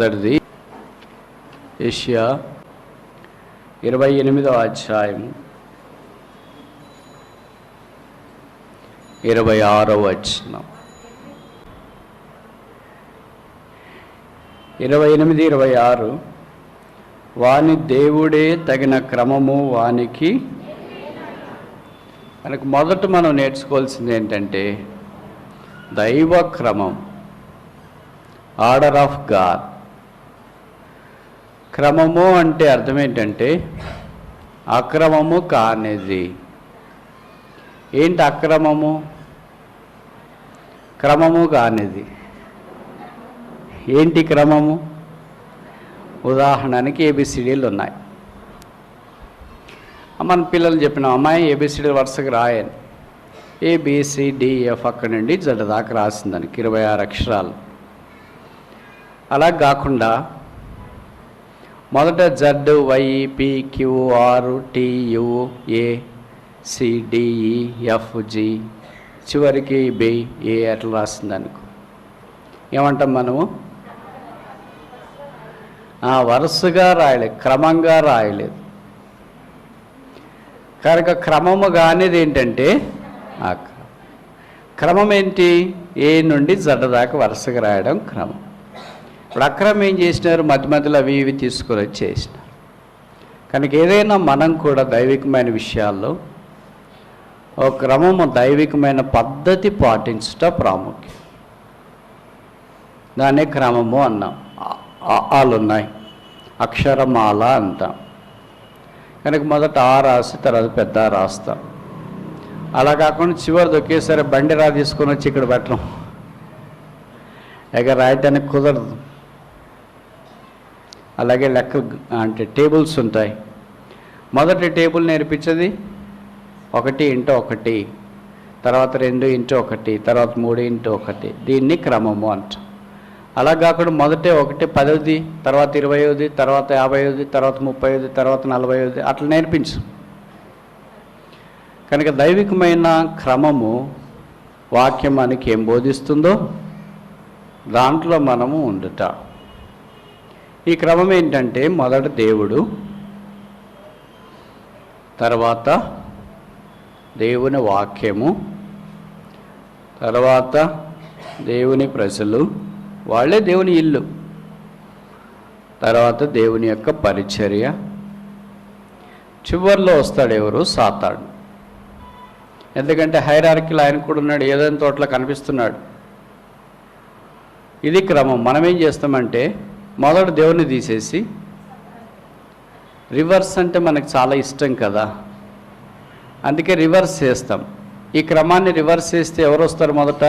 మొదటిది యెషయా 28వ అధ్యాయం 26వ వచనం. 28, 26. వాని దేవుడే తగిన క్రమము వానికి. మనకు మొదట మనం నేర్చుకోవాల్సింది ఏంటంటే దైవ క్రమం, ఆర్డర్ ఆఫ్ గాడ్. క్రమము అంటే అర్థం ఏంటంటే అక్రమము కానిది. ఏంటి అక్రమము? క్రమము కానిది. ఏంటి క్రమము? ఉదాహరణకి ఏబిసిడీలు ఉన్నాయి. మన పిల్లలు చెప్పిన అమ్మాయి ఏబిసిడీ వరుసగా రాయని, ABCDF అక్కడి నుండి జడ్ దాకా రాసిందానికి 26 అక్షరాలు. అలా కాకుండా మొదట ZYPQRTUACDEFG చివరికి BA అట్లా రాసిందనుకో, ఏమంటాం మనము? వరుసగా రాయలేదు, క్రమంగా రాయలేదు. కనుక క్రమము కానిది ఏంటంటే క్రమం ఏంటి? ఏ నుండి జడ్ దాకా వరుసగా రాయడం క్రమం. ఇప్పుడు అక్రమం ఏం చేసినారు? మధ్య మధ్యలో అవి ఇవి తీసుకొని వచ్చి చేసినారు. కనుక ఏదైనా మనం కూడా దైవికమైన విషయాల్లో ఒక క్రమము, దైవికమైన పద్ధతి పాటించుట ప్రాముఖ్యం. దాన్నే క్రమము అన్నాం. ఆలు ఉన్నాయి, అక్షరమాల అంటాం. కనుక మొదట ఆ రాసి తర్వాత పెద్ద రాస్తాం. అలా కాకుండా చివరిది ఒకేసారి బండి రా తీసుకొని వచ్చి ఇక్కడ పెట్టడం, ఇక రాయటానికి కుదరదు. అలాగే లెక్క అంటే టేబుల్స్ ఉంటాయి. మొదటి టేబుల్ నేర్పించేది 1 x 1, తర్వాత 2 x 1, తర్వాత 3 x 1. దీన్ని క్రమము అంటాం. అలా కాకుండా మొదటే 1 10ది, తర్వాత 20ది, తర్వాత 50ది, తర్వాత 30ది, తర్వాత 40ది అట్లా నేర్పించు. కనుక దైవికమైన క్రమము వాక్యం మనకి ఏం బోధిస్తుందో దాంట్లో మనము ఉండుట. ఈ క్రమం ఏంటంటే మొదట దేవుడు, తర్వాత దేవుని వాక్యము, తర్వాత దేవుని ప్రజలు, వాళ్ళే దేవుని ఇల్లు, తర్వాత దేవుని యొక్క పరిచర్య, చివరిలో వస్తాడు ఎవరు? సాతాను. ఎందుకంటే హైరార్కీలో ఆయన కూడా ఉన్నాడు, ఏదైనా తోటలో కనిపిస్తున్నాడు. ఇది క్రమం. మనం ఏం చేస్తామంటే మొదట దేవుని తీసేసి రివర్స్ అంటే మనకు చాలా ఇష్టం కదా, అందుకే రివర్స్ చేస్తాం. ఈ క్రమాన్ని రివర్స్ చేస్తే ఎవరు వస్తారు? మొదట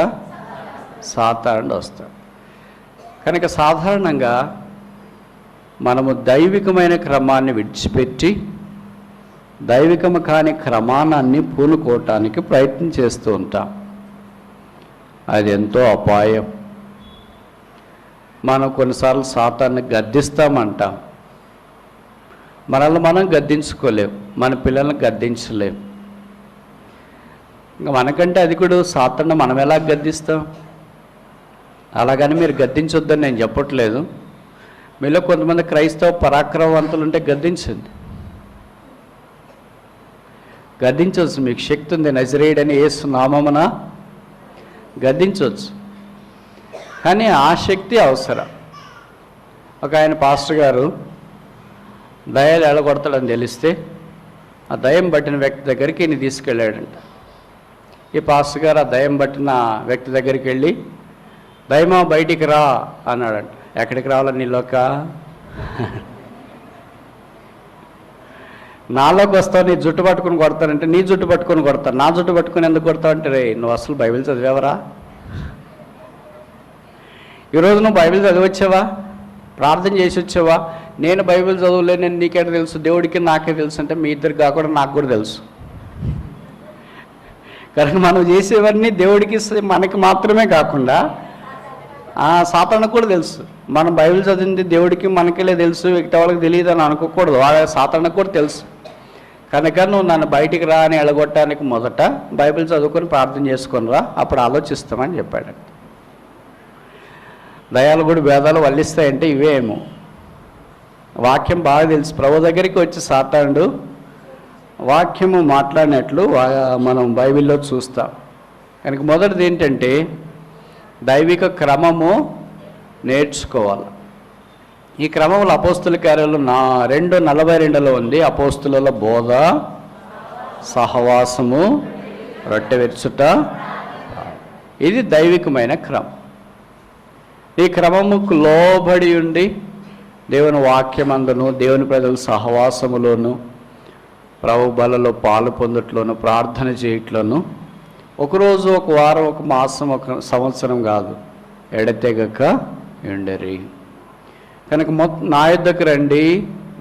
సాతానుడు వస్తాడు. కనుక సాధారణంగా మనము దైవికమైన క్రమాన్ని విడిచిపెట్టి దైవికము కాని క్రమాన్ని పూనుకోవటానికి ప్రయత్నం చేస్తూ ఉంటాం. అది ఎంతో అపాయం. మనం కొన్నిసార్లు సాతాన్ని గద్దిస్తామంటాం. మనల్ని మనం గద్దించుకోలేం, మన పిల్లల్ని గద్దించలేం. ఇంకా మనకంటే అధికుడు సాతాన్ని మనం ఎలా గద్దిస్తాం? అలాగని మీరు గద్దించొద్దని నేను చెప్పట్లేదు. మీలో కొంతమంది క్రైస్తవ పరాక్రమవంతులు ఉంటే గద్దించండి, గద్దించవచ్చు. మీకు శక్తి ఉంది, నజరేయుడని యేసు నామమున గద్దించవచ్చు. కానీ ఆ శక్తి అవసరం. ఒక ఆయన పాస్టర్ గారు దయ్యాలు ఎడగొడతాడని తెలిస్తే ఆ దయ్యం పట్టిన వ్యక్తి దగ్గరికి ఈయన తీసుకెళ్ళాడంట. ఈ పాస్టర్ గారు ఆ దయ్యం పట్టిన వ్యక్తి దగ్గరికి వెళ్ళి, దయ్యమా బయటికి రా అన్నాడంట. ఎక్కడికి రావాలని? నీలోక నాలోకి వస్తావు, నీ జుట్టు పట్టుకుని కొడతానంటే నీ జుట్టు పట్టుకొని కొడతాను, నా జుట్టు పట్టుకుని ఎందుకు కొడతావు అంటే, రే నువ్వు అసలు బైబిల్ చదివేవరా? ఈరోజు నువ్వు బైబిల్ చదివచ్చావా? ప్రార్థన చేసి వచ్చావా? నేను బైబిల్ చదవలే, నేను నీకేట తెలుసు, దేవుడికి నాకే తెలుసు అంటే మీ ఇద్దరికి కాకుండా నాకు కూడా తెలుసు. కనుక మనం చేసేవన్నీ దేవుడికి మనకి మాత్రమే కాకుండా సాతానుకు కూడా తెలుసు. మనం బైబిల్ చదివింది దేవుడికి మనకిలే తెలుసు, వ్యక్తి వాళ్ళకి తెలియదు అని అనుకోకూడదు. వాళ్ళ సాతానుకు కూడా తెలుసు. కనుక నువ్వు నన్ను బయటికి రా అని ఎలగొట్టడానికి మొదట బైబిల్ చదువుకొని ప్రార్థన చేసుకొని రా, అప్పుడు ఆలోచిస్తామని చెప్పాడు. దయాలు కూడా భేదాలు వల్లిస్తాయంటే ఇవేమో. వాక్యం బాగా తెలుసు. ప్రభు దగ్గరికి వచ్చి సాతానుడు వాక్యము మాట్లాడినట్లు మనం బైబిల్లో చూస్తాం. కనుక మొదటిది ఏంటంటే దైవిక క్రమము నేర్చుకోవాలి. ఈ క్రమంలో అపోస్తుల కార్యాలు 2:42 ఉంది. అపోస్తుల బోధ, సహవాసము, రొట్టె విరుచుట, ఇది దైవికమైన క్రమం. ఈ క్రమముకు లోబడి ఉండి దేవుని వాక్యమందును, దేవుని ప్రజల సహవాసములోను, ప్రభు బలలో పాలు పొందట్లోను, ప్రార్థన చేయట్లోను ఒకరోజు, ఒక వారం, ఒక మాసం, ఒక సంవత్సరం కాదు, ఎడతెగక ఉండరి. కనుక నా యొద్దకు రండి,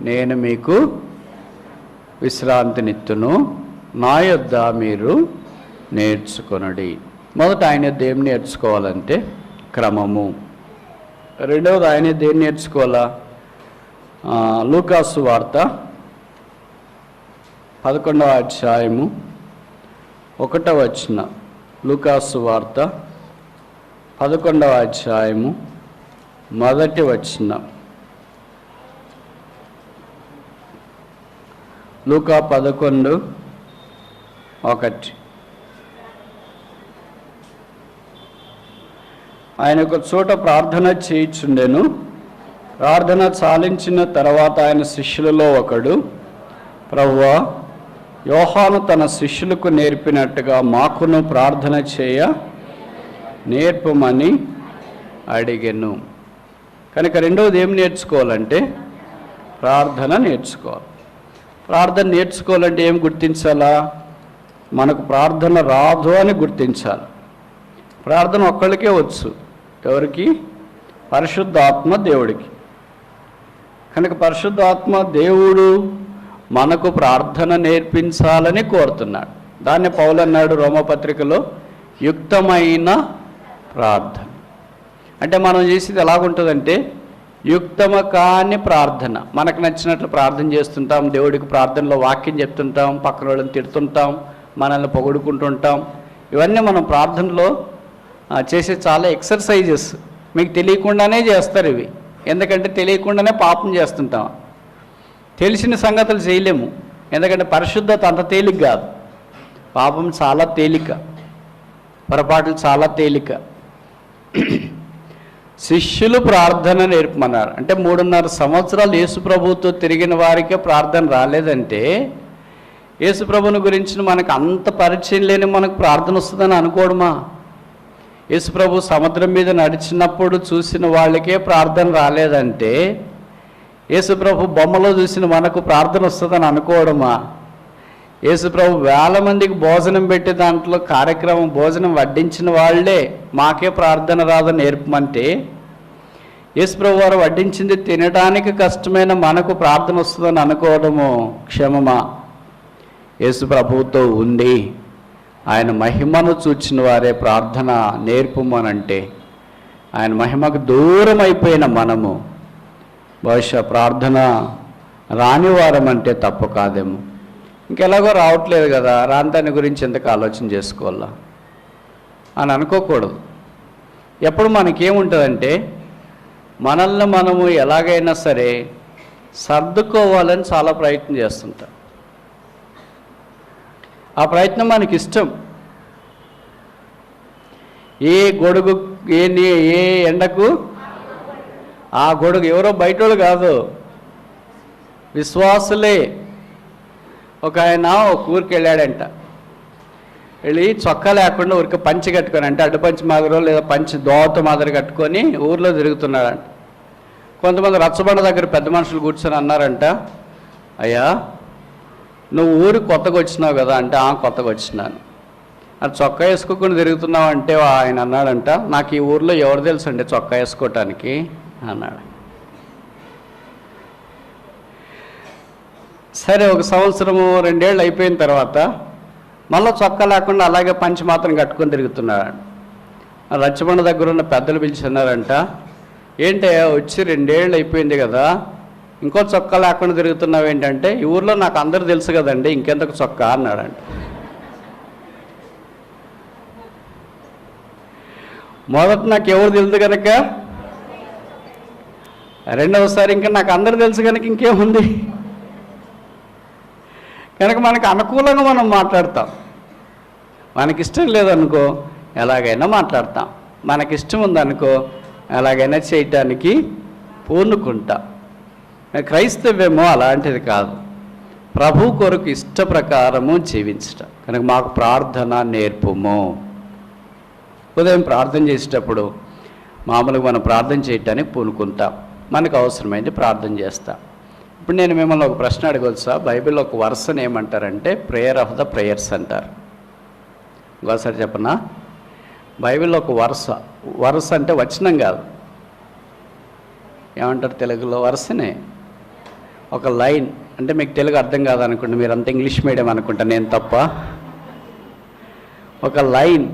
నేను మీకు విశ్రాంతినిత్తును, నా యొద్ద మీరు నేర్చుకొనుడి. మొదట ఆయన యొద్ద ఏం నేర్చుకోవాలంటే క్రమము. రెండవది ఆయన యొద్ద ఏం నేర్చుకోవాలా? లూకాసు వార్త 11వ అధ్యాయము 1వ వచనం. లూకాసు వార్త 11వ అధ్యాయము 1వ వచనం. లూకా 11:1. ఆయన ఒక చోట ప్రార్థన చేయించుండెను. ప్రార్థన చాలించిన తర్వాత ఆయన శిష్యులలో ఒకడు, ప్రభువా, యోహాను తన శిష్యులకు నేర్పినట్టుగా మాకును ప్రార్థన చేయ నేర్పమని అడిగెను. కనుక రెండవది ఏం నేర్చుకోవాలంటే ప్రార్థన నేర్చుకోవాలి. ప్రార్థన నేర్చుకోవాలంటే ఏం గుర్తించాలా? మనకు ప్రార్థన రాదు అని గుర్తించాలి. ప్రార్థన ఒక్కళ్ళకే వచ్చు. ఎవరికి? పరిశుద్ధాత్మ దేవుడికి. కనుక పరిశుద్ధాత్మ దేవుడు మనకు ప్రార్థన నేర్పించాలని కోరుతున్నాడు. దాన్ని పౌలు అన్నాడు రోమపత్రికలో, యుక్తమైన ప్రార్థన. అంటే మనం చేసేది ఎలాగుంటుందంటే యుక్తమ కాని ప్రార్థన. మనకు నచ్చినట్లు ప్రార్థన చేస్తుంటాం, దేవుడికి ప్రార్థనలో వాక్యం చెప్తుంటాం, పక్కన వాళ్ళని తిడుతుంటాం, మనల్ని పొగుడుకుంటుంటాం. ఇవన్నీ మనం ప్రార్థనలో చేసే చాలా ఎక్సర్సైజెస్. మీకు తెలియకుండానే చేస్తారు ఇవి. ఎందుకంటే తెలియకుండానే పాపం చేస్తుంటాం. తెలిసిన సంగతులు చేయలేము, ఎందుకంటే పరిశుద్ధత అంత తేలిక కాదు. పాపం చాలా తేలిక, పొరపాట్లు చాలా తేలిక. శిష్యులు ప్రార్థన నేర్పమన్నారు. అంటే 3.5 సంవత్సరాలు యేసుప్రభుతో తిరిగిన వారికే ప్రార్థన రాలేదంటే యేసుప్రభుని గురించి మనకు అంత పరిచయం లేని మనకు ప్రార్థన వస్తుందని అనుకోవడమా? యేసుప్రభు సముద్రం మీద నడిచినప్పుడు చూసిన వాళ్ళకే ప్రార్థన రాలేదంటే యేసుప్రభు బొమ్మలో చూసిన మనకు ప్రార్థన వస్తుందని అనుకోవడమా? యేసుప్రభు 1000 మందికి భోజనం పెట్టి దాంట్లో కార్యక్రమం భోజనం వడ్డించిన వాళ్ళే మాకే ప్రార్థన రాదని నేర్పమంటే యేసుప్రభు వారు వడ్డించింది తినడానికి కష్టమైన మనకు ప్రార్థన వస్తుందని అనుకోవడము క్షమమా? యేసుప్రభువుతో ఉండి ఆయన మహిమను చూచిన వారే ప్రార్థన నేర్పమనంటే ఆయన మహిమకు దూరం అయిపోయిన మనము బహుశా ప్రార్థన రానివారమంటే తప్పు కాదేమో. ఇంకెలాగో రావట్లేదు కదా, రాని దాని గురించి ఎందుకు ఆలోచన చేసుకోవాలా అని అనుకోకూడదు. ఎప్పుడు మనకేముంటుందంటే మనల్ని మనము ఎలాగైనా సరే సర్దుకోవాలని చాలా ప్రయత్నం చేస్తుంటాం. ఆ ప్రయత్నం మనకి ఇష్టం. ఏ గొడుగు ఏ ఎండకు ఆ గొడుగు ఎవరో బయటోళ్ళు కాదు, విశ్వాసులే. ఒక ఆయన ఒక ఊరికి వెళ్ళాడంట. వెళ్ళి చొక్కా లేకుండా ఊరికి పంచి కట్టుకొని, అంటే అడ్డుపంచి మాదిరో లేదా పంచి దోత మాదిరి కట్టుకొని ఊర్లో తిరుగుతున్నాడంట. కొంతమంది రచ్చబండ దగ్గర పెద్ద మనుషులు కూర్చొని అన్నారంట, అయ్యా నువ్వు ఊరికి కొత్తగా వచ్చినావు కదా అంటే, కొత్తగా వచ్చినాను. అది చొక్కా వేసుకోకుండా తిరుగుతున్నావు అంటే ఆయన అన్నాడంట, నాకు ఈ ఊర్లో ఎవరు తెలుసు అండి చొక్కా వేసుకోవటానికి అన్నాడు. సరే, 1 సంవత్సరము 2 ఏళ్ళు అయిపోయిన తర్వాత మళ్ళీ చొక్కా లేకుండా అలాగే పంచి మాత్రం కట్టుకొని తిరుగుతున్నాడు. రచ్చబండ దగ్గర ఉన్న పెద్దలు పిలిచి అన్నారంట, ఏంటి వచ్చి 2 ఏళ్ళు అయిపోయింది కదా, ఇంకో చొక్కా లేకుండా తిరుగుతున్నావు ఏంటంటే, ఈ ఊర్లో నాకు అందరూ తెలుసు కదండి, ఇంకెందుకు చొక్కా అన్నాడంట. మొదట నాకు ఎవరు తెలుసు కనుక రెండవసారి ఇంకా నాకు అందరు తెలుసు కనుక ఇంకేముంది, కనుక మనకు అనుకూలంగా మనం మాట్లాడతాం. మనకిష్టం లేదనుకో ఎలాగైనా మాట్లాడతాం, మనకిష్టం ఉందనుకో ఎలాగైనా చేయటానికి పూనుకుంటాం. క్రైస్తవ్యమో అలాంటిది కాదు, ప్రభు కొరకు ఇష్ట ప్రకారము జీవించటం. కనుక మాకు ప్రార్థన నేర్పుము. ఉదయం ప్రార్థన చేసేటప్పుడు మామూలుగా మనం ప్రార్థన చేయటానికి పూనుకుంటాం, మనకు అవసరమైంది ప్రార్థన చేస్తాం. ఇప్పుడు నేను మిమ్మల్ని ఒక ప్రశ్న అడగవచ్చా? బైబిల్లో ఒక వర్సని ఏమంటారంటే ప్రేయర్ ఆఫ్ ద ప్రేయర్స్ అంటారు. ఇంకోసారి చెప్పనా? బైబిల్లో ఒక వరుస అంటే వచనం కాదు, ఏమంటారు తెలుగులో? వరుసనే. ఒక లైన్ అంటే మీకు తెలుగు అర్థం కాదనుకోండి, మీరు అంత ఇంగ్లీష్ మీడియం అనుకుంటా, నేను తప్ప. ఒక లైన్,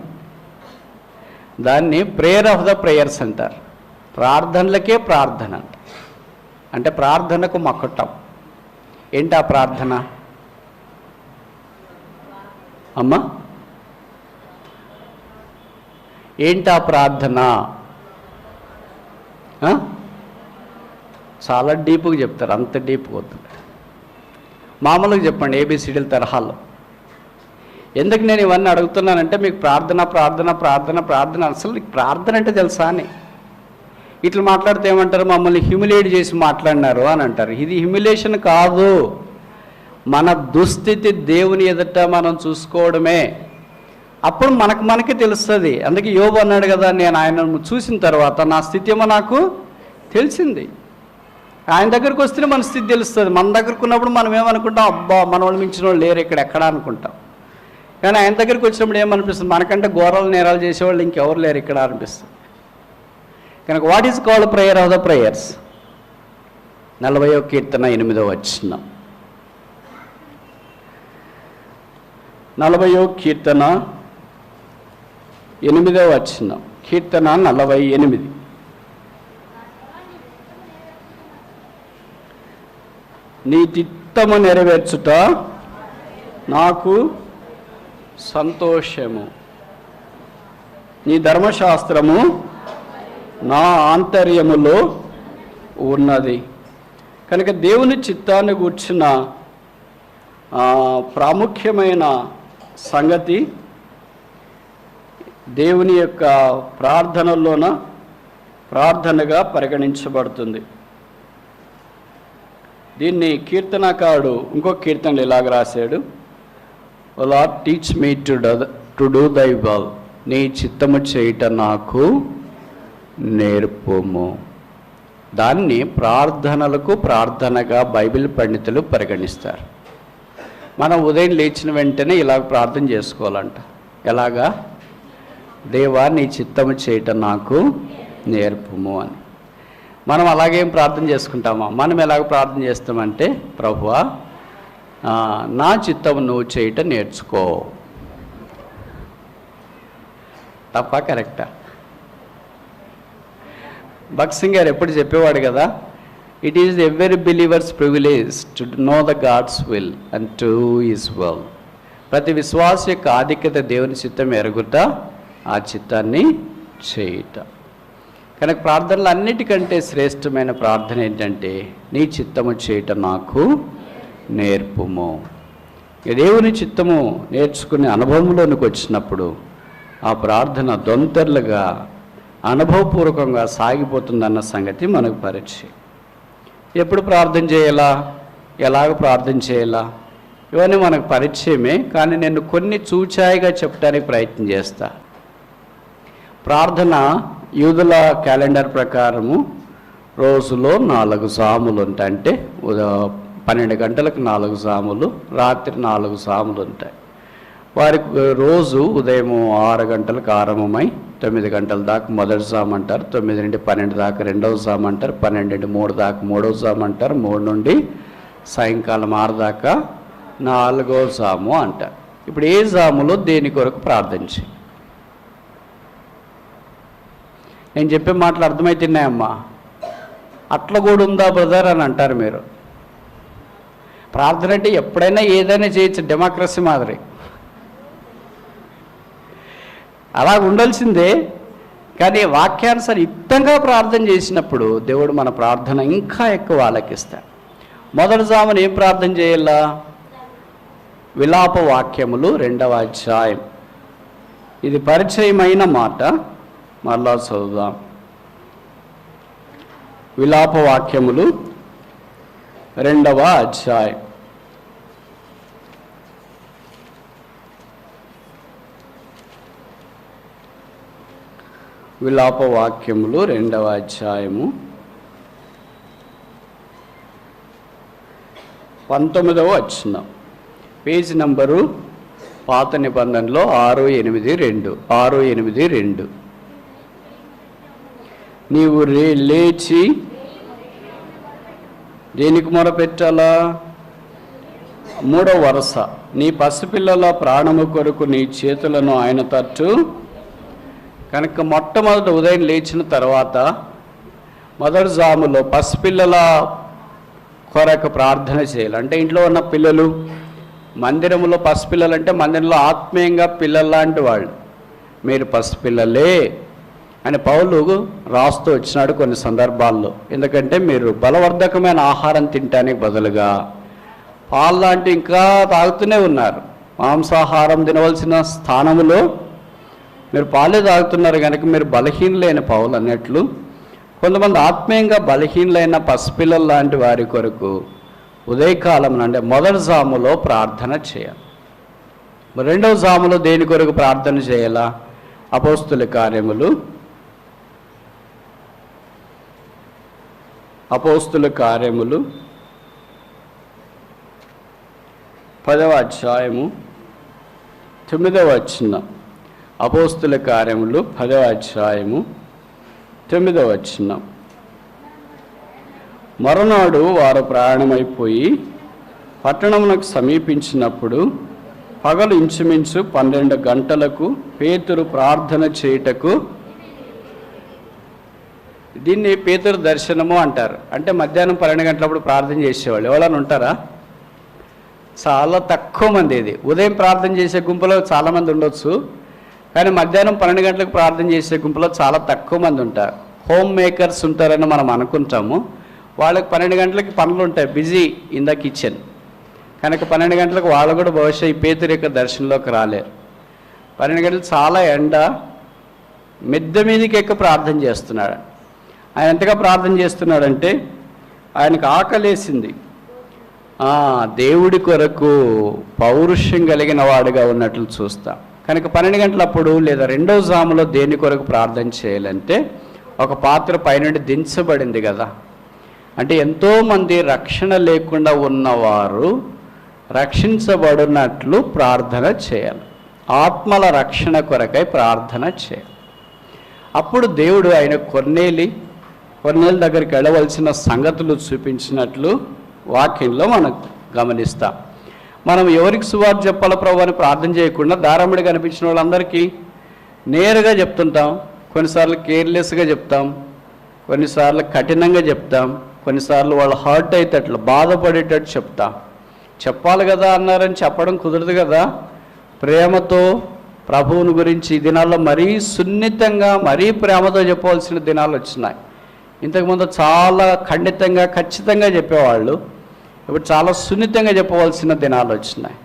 దాన్ని ప్రేయర్ ఆఫ్ ద ప్రేయర్స్ అంటారు. ప్రార్థనలకే ప్రార్థన అంట, అంటే ప్రార్థనకు మొక్కటం. ఏంటి ఆ ప్రార్థన అమ్మా? ఏంటి ఆ ప్రార్థన? చాలా డీప్గా చెప్తారు, అంత డీప్గా వద్దు, మామూలుగా చెప్పండి, ఏబిసిడీల తరహాలో. ఎందుకు నేను ఇవన్నీ అడుగుతున్నానంటే మీకు ప్రార్థన ప్రార్థన ప్రార్థన ప్రార్థన, అసలు నీకు ప్రార్థన అంటే తెలుసా అని. ఇట్లా మాట్లాడితే ఏమంటారు? మమ్మల్ని హ్యూమిలేట్ చేసి మాట్లాడినారు అని అంటారు. ఇది హ్యూమిలేషన్ కాదు, మన దుస్థితి దేవుని ఎదుట మనం చూసుకోవడమే. అప్పుడు మనకి తెలుస్తుంది. అందుకే యోబు అన్నాడు కదా, నేను ఆయనను చూసిన తర్వాత నా స్థితి ఏమో నాకు తెలిసింది. ఆయన దగ్గరికి వస్తేనే మన స్థితి తెలుస్తుంది. మన దగ్గరకు ఉన్నప్పుడు మనం ఏమనుకుంటాం? అబ్బా, మన వాళ్ళు మించిన వాళ్ళు లేరు ఇక్కడ ఎక్కడ అనుకుంటాం. కానీ ఆయన దగ్గరికి వచ్చినప్పుడు ఏమనిపిస్తుంది? మనకంటే ఘోరాలు నేరాలు చేసేవాళ్ళు ఇంకెవరు లేరు ఇక్కడ అనిపిస్తుంది. కనుక what is called prayer of the prayers? 40వ కీర్తన 8వ వచనం. 40వ కీర్తన 8వ వచనం. కీర్తన 48. నీ చిత్తము నెరవేర్చుట నాకు సంతోషము, నీ ధర్మశాస్త్రము నా ఆంతర్యములో ఉన్నది. కనుక దేవుని చిత్తాన్ని గూర్చిన ప్రాముఖ్యమైన సంగతి దేవుని యొక్క ప్రార్థనగా పరిగణించబడుతుంది. దీన్ని కీర్తనకారుడు ఇంకో కీర్తనలు ఇలాగ రాశాడు, O Lord teach me to do thy will, నీ చిత్తము చేయుట నాకు నేర్పుము. దాన్ని ప్రార్థనలకు ప్రార్థనగా బైబిల్ పండితులు పరిగణిస్తారు. మనం ఉదయం లేచిన వెంటనే ఇలాగ ప్రార్థన చేసుకోవాలంట. ఎలాగా? దేవా నీ చిత్తము చేయటం నాకు నేర్పుము అని. మనం అలాగేం ప్రార్థన చేసుకుంటామా? మనం ఎలాగ ప్రార్థన చేస్తామంటే, ప్రభువా నా చిత్తము నువ్వు చేయటం నేర్చుకో. తప్ప కరెక్టా? భక్సింగ్ గారు ఎప్పుడు చెప్పేవాడు కదా, it is every believer's privilege to know the God's will and to his will. ప్రతి విశ్వాస యొక్క ఆధిక్యత దేవుని చిత్తం ఎరుగుట, ఆ చిత్తాన్ని చేయుట. కనుక ప్రార్థనలు అన్నిటికంటే శ్రేష్టమైన ప్రార్థన ఏంటంటే, నీ చిత్తము చేయటం నాకు నేర్పుము. దేవుని చిత్తము నేర్చుకునే అనుభవంలోనికి వచ్చినప్పుడు ఆ ప్రార్థన దొంతర్లుగా అనుభవపూర్వకంగా సాగిపోతుందన్న సంగతి మనకు పరిచయం. ఎప్పుడు ప్రార్థన చేయాలా, ఎలాగ ప్రార్థన చేయాలా, ఇవన్నీ మనకు పరిచయమే. కానీ నేను కొన్ని చూచాయిగా చెప్పడానికి ప్రయత్నం చేస్తా. ప్రార్థన యూదుల క్యాలెండర్ ప్రకారము రోజులో 4 సాములు ఉంటాయి. అంటే 12 గంటలకు 4 సాములు, రాత్రి 4 సాములు ఉంటాయి. వారికి రోజు ఉదయం 6 గంటలకు ఆరంభమై 9 గంటల దాకా మొదటి సాము అంటారు, 9 నుండి 12 దాకా రెండవ సాము అంటారు, 12 నుండి 3 దాకా మూడవ సాము అంటారు, 3 నుండి సాయంకాలం 6 దాకా 4వ సాము అంటారు. ఇప్పుడు ఏ సాములో దేని కొరకు ప్రార్థించి? నేను చెప్పే మాటలు అర్థమవుతున్నాయమ్మా? అట్లా కూడా ఉందా బ్రదర్ అని అంటారు మీరు. ప్రార్థన అంటే ఎప్పుడైనా ఏదైనా చేయొచ్చు, డెమోక్రసీ మాదిరి. అలా ఉండాల్సిందే. కానీ వాక్యానుసారం యుక్తంగా ప్రార్థన చేసినప్పుడు దేవుడు మన ప్రార్థన ఇంకా ఎక్కువ ఆలకిస్తాడు. మొదటి జామున ఏం ప్రార్థన చేయాలా? విలాప వాక్యములు 2వ అధ్యాయం. ఇది పరిచయమైన మాట, మరలా చదువుదాం. విలాప వాక్యములు 2వ అధ్యాయం. విలాప వాక్యములు 2వ అధ్యాయము 19వ వచనం. పేజ్ నంబరు పాత నిబంధనలో 682. నీవు లేచి దేనికి మొరపెట్టాలా? 3వ వరుస, నీ పసిపిల్లల ప్రాణము కొరకు నీ చేతులను ఆయన తట్టు. కనుక మొట్టమొదటి ఉదయం లేచిన తర్వాత మొదటి జాములో పసిపిల్లల కొరకు ప్రార్థన చేయాలి. అంటే ఇంట్లో ఉన్న పిల్లలు, మందిరంలో పసిపిల్లలు అంటే మందిరంలో ఆత్మీయంగా పిల్లల్లాంటి వాళ్ళు, మీరు పసిపిల్లలే అని పౌలు రాస్తూ వచ్చినాడు కొన్ని సందర్భాల్లో. ఎందుకంటే మీరు బలవర్ధకమైన ఆహారం తినటానికి బదులుగా పాలు లాంటి ఇంకా తాగుతూనే ఉన్నారు. మాంసాహారం తినవలసిన స్థానంలో మీరు పాలే తాగుతున్నారు కనుక మీరు బలహీనులైన పౌలు అన్నట్లు కొంతమంది ఆత్మీయంగా బలహీనులైన పసిపిల్లల లాంటి వారి కొరకు ఉదయకాలం అంటే మొదటి జాములో ప్రార్థన చేయాలి. 2వ జాములో దేని కొరకు ప్రార్థన చేయాలా? అపోస్తుల కార్యములు 10వ అధ్యాయము 9వ వచనం. అపోస్తుల కార్యములు 10వ అధ్యాయము 9వ వచనం. మరునాడు వారు ప్రయాణమైపోయి పట్టణమునకు సమీపించినప్పుడు పగలు ఇంచుమించు 12 గంటలకు పేతురు ప్రార్థన చేయుటకు. దీన్ని పేతురు దర్శనము అంటారు. అంటే మధ్యాహ్నం 12 గంటలప్పుడు ప్రార్థన చేసేవాళ్ళు ఎవరైనా ఉంటారా? చాలా తక్కువ మంది. ఇది ఉదయం ప్రార్థన చేసే గుంపులో చాలామంది ఉండొచ్చు, కానీ మధ్యాహ్నం 12 గంటలకు ప్రార్థన చేసే గుంపులో చాలా తక్కువ మంది ఉంటారు. హోమ్ మేకర్స్ ఉంటారని మనం అనుకుంటాము. వాళ్ళకి 12 గంటలకి పనులు ఉంటాయి, బిజీ ఇన్ ద కిచెన్. కనుక 12 గంటలకు వాళ్ళు కూడా బహుశా ఈ పేతురు యొక్క దర్శనంలోకి రాలేరు. 12 గంటలు చాలా ఎండ, మిద్దె మీదకి ఎక్క ప్రార్థన చేస్తున్నాడు. ఆయన ఎంతగా ప్రార్థన చేస్తున్నాడంటే ఆయనకు ఆకలేసింది. దేవుడి కొరకు పౌరుషం కలిగిన వాడుగా ఉన్నట్లు చూస్తాం. కనుక 12 గంటలప్పుడు లేదా 2వ జాములో దేని కొరకు ప్రార్థన చేయాలంటే ఒక పాత్ర పైనుండి దించబడింది కదా. అంటే ఎంతోమంది రక్షణ లేకుండా ఉన్నవారు రక్షించబడినట్లు ప్రార్థన చేయాలి. ఆత్మల రక్షణ కొరకై ప్రార్థన చేయాలి. అప్పుడు దేవుడు ఆయన కొర్నేలి దగ్గరికి వెళ్ళవలసిన సంగతులు చూపించినట్లు వాక్యంలో మనం గమనిస్తాం. మనం ఎవరికి సువార్త చెప్పాలో ప్రభు అని ప్రార్థన చేయకుండా దారముడి కనిపించిన వాళ్ళందరికీ నేరుగా చెప్తుంటాం. కొన్నిసార్లు కేర్లెస్గా చెప్తాం, కొన్నిసార్లు కఠినంగా చెప్తాం, కొన్నిసార్లు వాళ్ళు హర్ట్ అయితే అట్లా బాధపడేటట్టు చెప్తాం. చెప్పాలి కదా అన్నారని చెప్పడం కుదరదు కదా. ప్రేమతో ప్రభువుని గురించి ఈ దినాల్లో మరీ సున్నితంగా మరీ ప్రేమతో చెప్పవలసిన దినాలు వచ్చినాయి. ఇంతకుముందు చాలా ఖండితంగా ఖచ్చితంగా చెప్పేవాళ్ళు, ఇప్పుడు చాలా సున్నితంగా చెప్పవలసిన దినాలు వచ్చినాయి.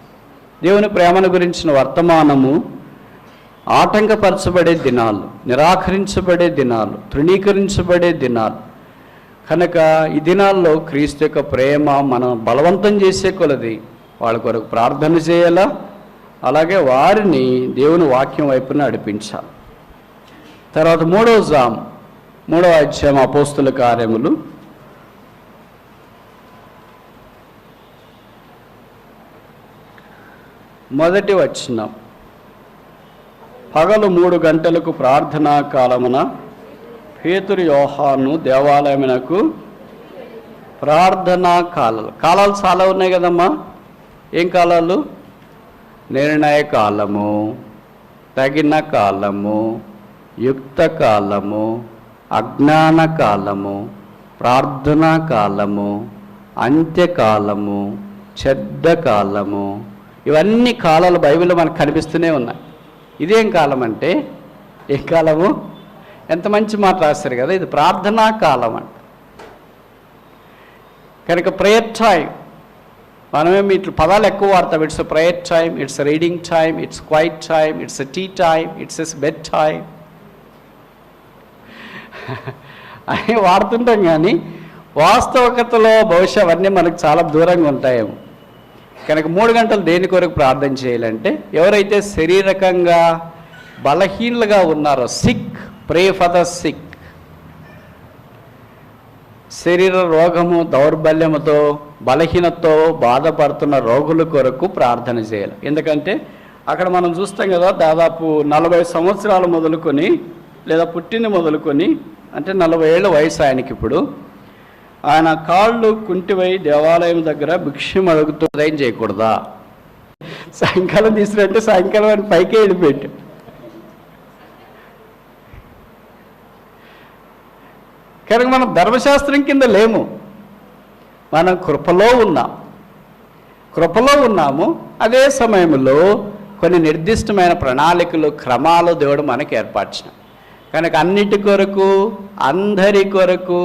దేవుని ప్రేమను గురించిన వర్తమానము ఆటంకపరచబడే దినాలు, నిరాకరించబడే దినాలు, తృణీకరించబడే దినాలు. కనుక ఈ దినాల్లో క్రీస్తు యొక్క ప్రేమ మనం బలవంతం చేసే కొలది వాళ్ళ కొరకు ప్రార్థన చేయాలా, అలాగే వారిని దేవుని వాక్యం వైపున నడిపించాలి. తర్వాత 3వ జాము 3వ అధ్యాయం అపోస్తుల కార్యములు 1వ వచనం. పగలు 3 గంటలకు ప్రార్థనా కాలమున పేతురు యోహాను దేవాలయమునకు. ప్రార్థనా కాలాలు చాలా ఉన్నాయి కదమ్మా. ఏం కాలాలు? నిర్ణయ కాలము, తగిన కాలము, యుక్త కాలము, అజ్ఞాన కాలము, ప్రార్థనా కాలము, అంత్యకాలము, చెడ్డ కాలము. ఇవన్నీ కాలాలు బైబిల్లో మనకు కనిపిస్తూనే ఉన్నాయి. ఇదేం కాలం అంటే ఏ కాలము? ఎంత మంచి మాట రాశారు కదా, ఇది ప్రార్థనా కాలం అంట. కనుక ప్రేయర్ టైం, మనమేమి ఇట్లా పదాలు ఎక్కువ వాడతాం. It's prayer time, it's reading time, it's quiet time, it's tea time, it's bed time అని వాడుతుంటాం. కానీ వాస్తవికతలో బహుశా అవన్నీ మనకు చాలా దూరంగా ఉంటాయేమో. కనుక 3 గంటలు దేని కొరకు ప్రార్థన చేయాలంటే, ఎవరైతే శారీరకంగా బలహీనలుగా ఉన్నారో, sick, pray for the sick, శరీర రోగము దౌర్బల్యముతో బలహీనతో బాధపడుతున్న రోగుల కొరకు ప్రార్థన చేయాలి. ఎందుకంటే అక్కడ మనం చూస్తాం కదా, దాదాపు 40 సంవత్సరాలు మొదలుకొని, లేదా పుట్టిన మొదలుకొని, అంటే 40 ఏళ్ళ వయసు ఆయనకి. ఇప్పుడు ఆయన కాళ్ళు కుంటివై దేవాలయం దగ్గర భిక్షం అడుగుతూ ఉదయం చేయకూడదా? సాయంకాలం తీసుకురంటే సాయంకాలం ఆయన పైకే వెళ్ళిపెట్టు. కనుక మనం ధర్మశాస్త్రం కింద లేము, మనం కృపలో ఉన్నాము. అదే సమయంలో కొన్ని నిర్దిష్టమైన ప్రణాళికలు, క్రమాలు దేవుడు మనకి ఏర్పరిచినాం. కనుక అన్నిటి కొరకు, అందరి కొరకు,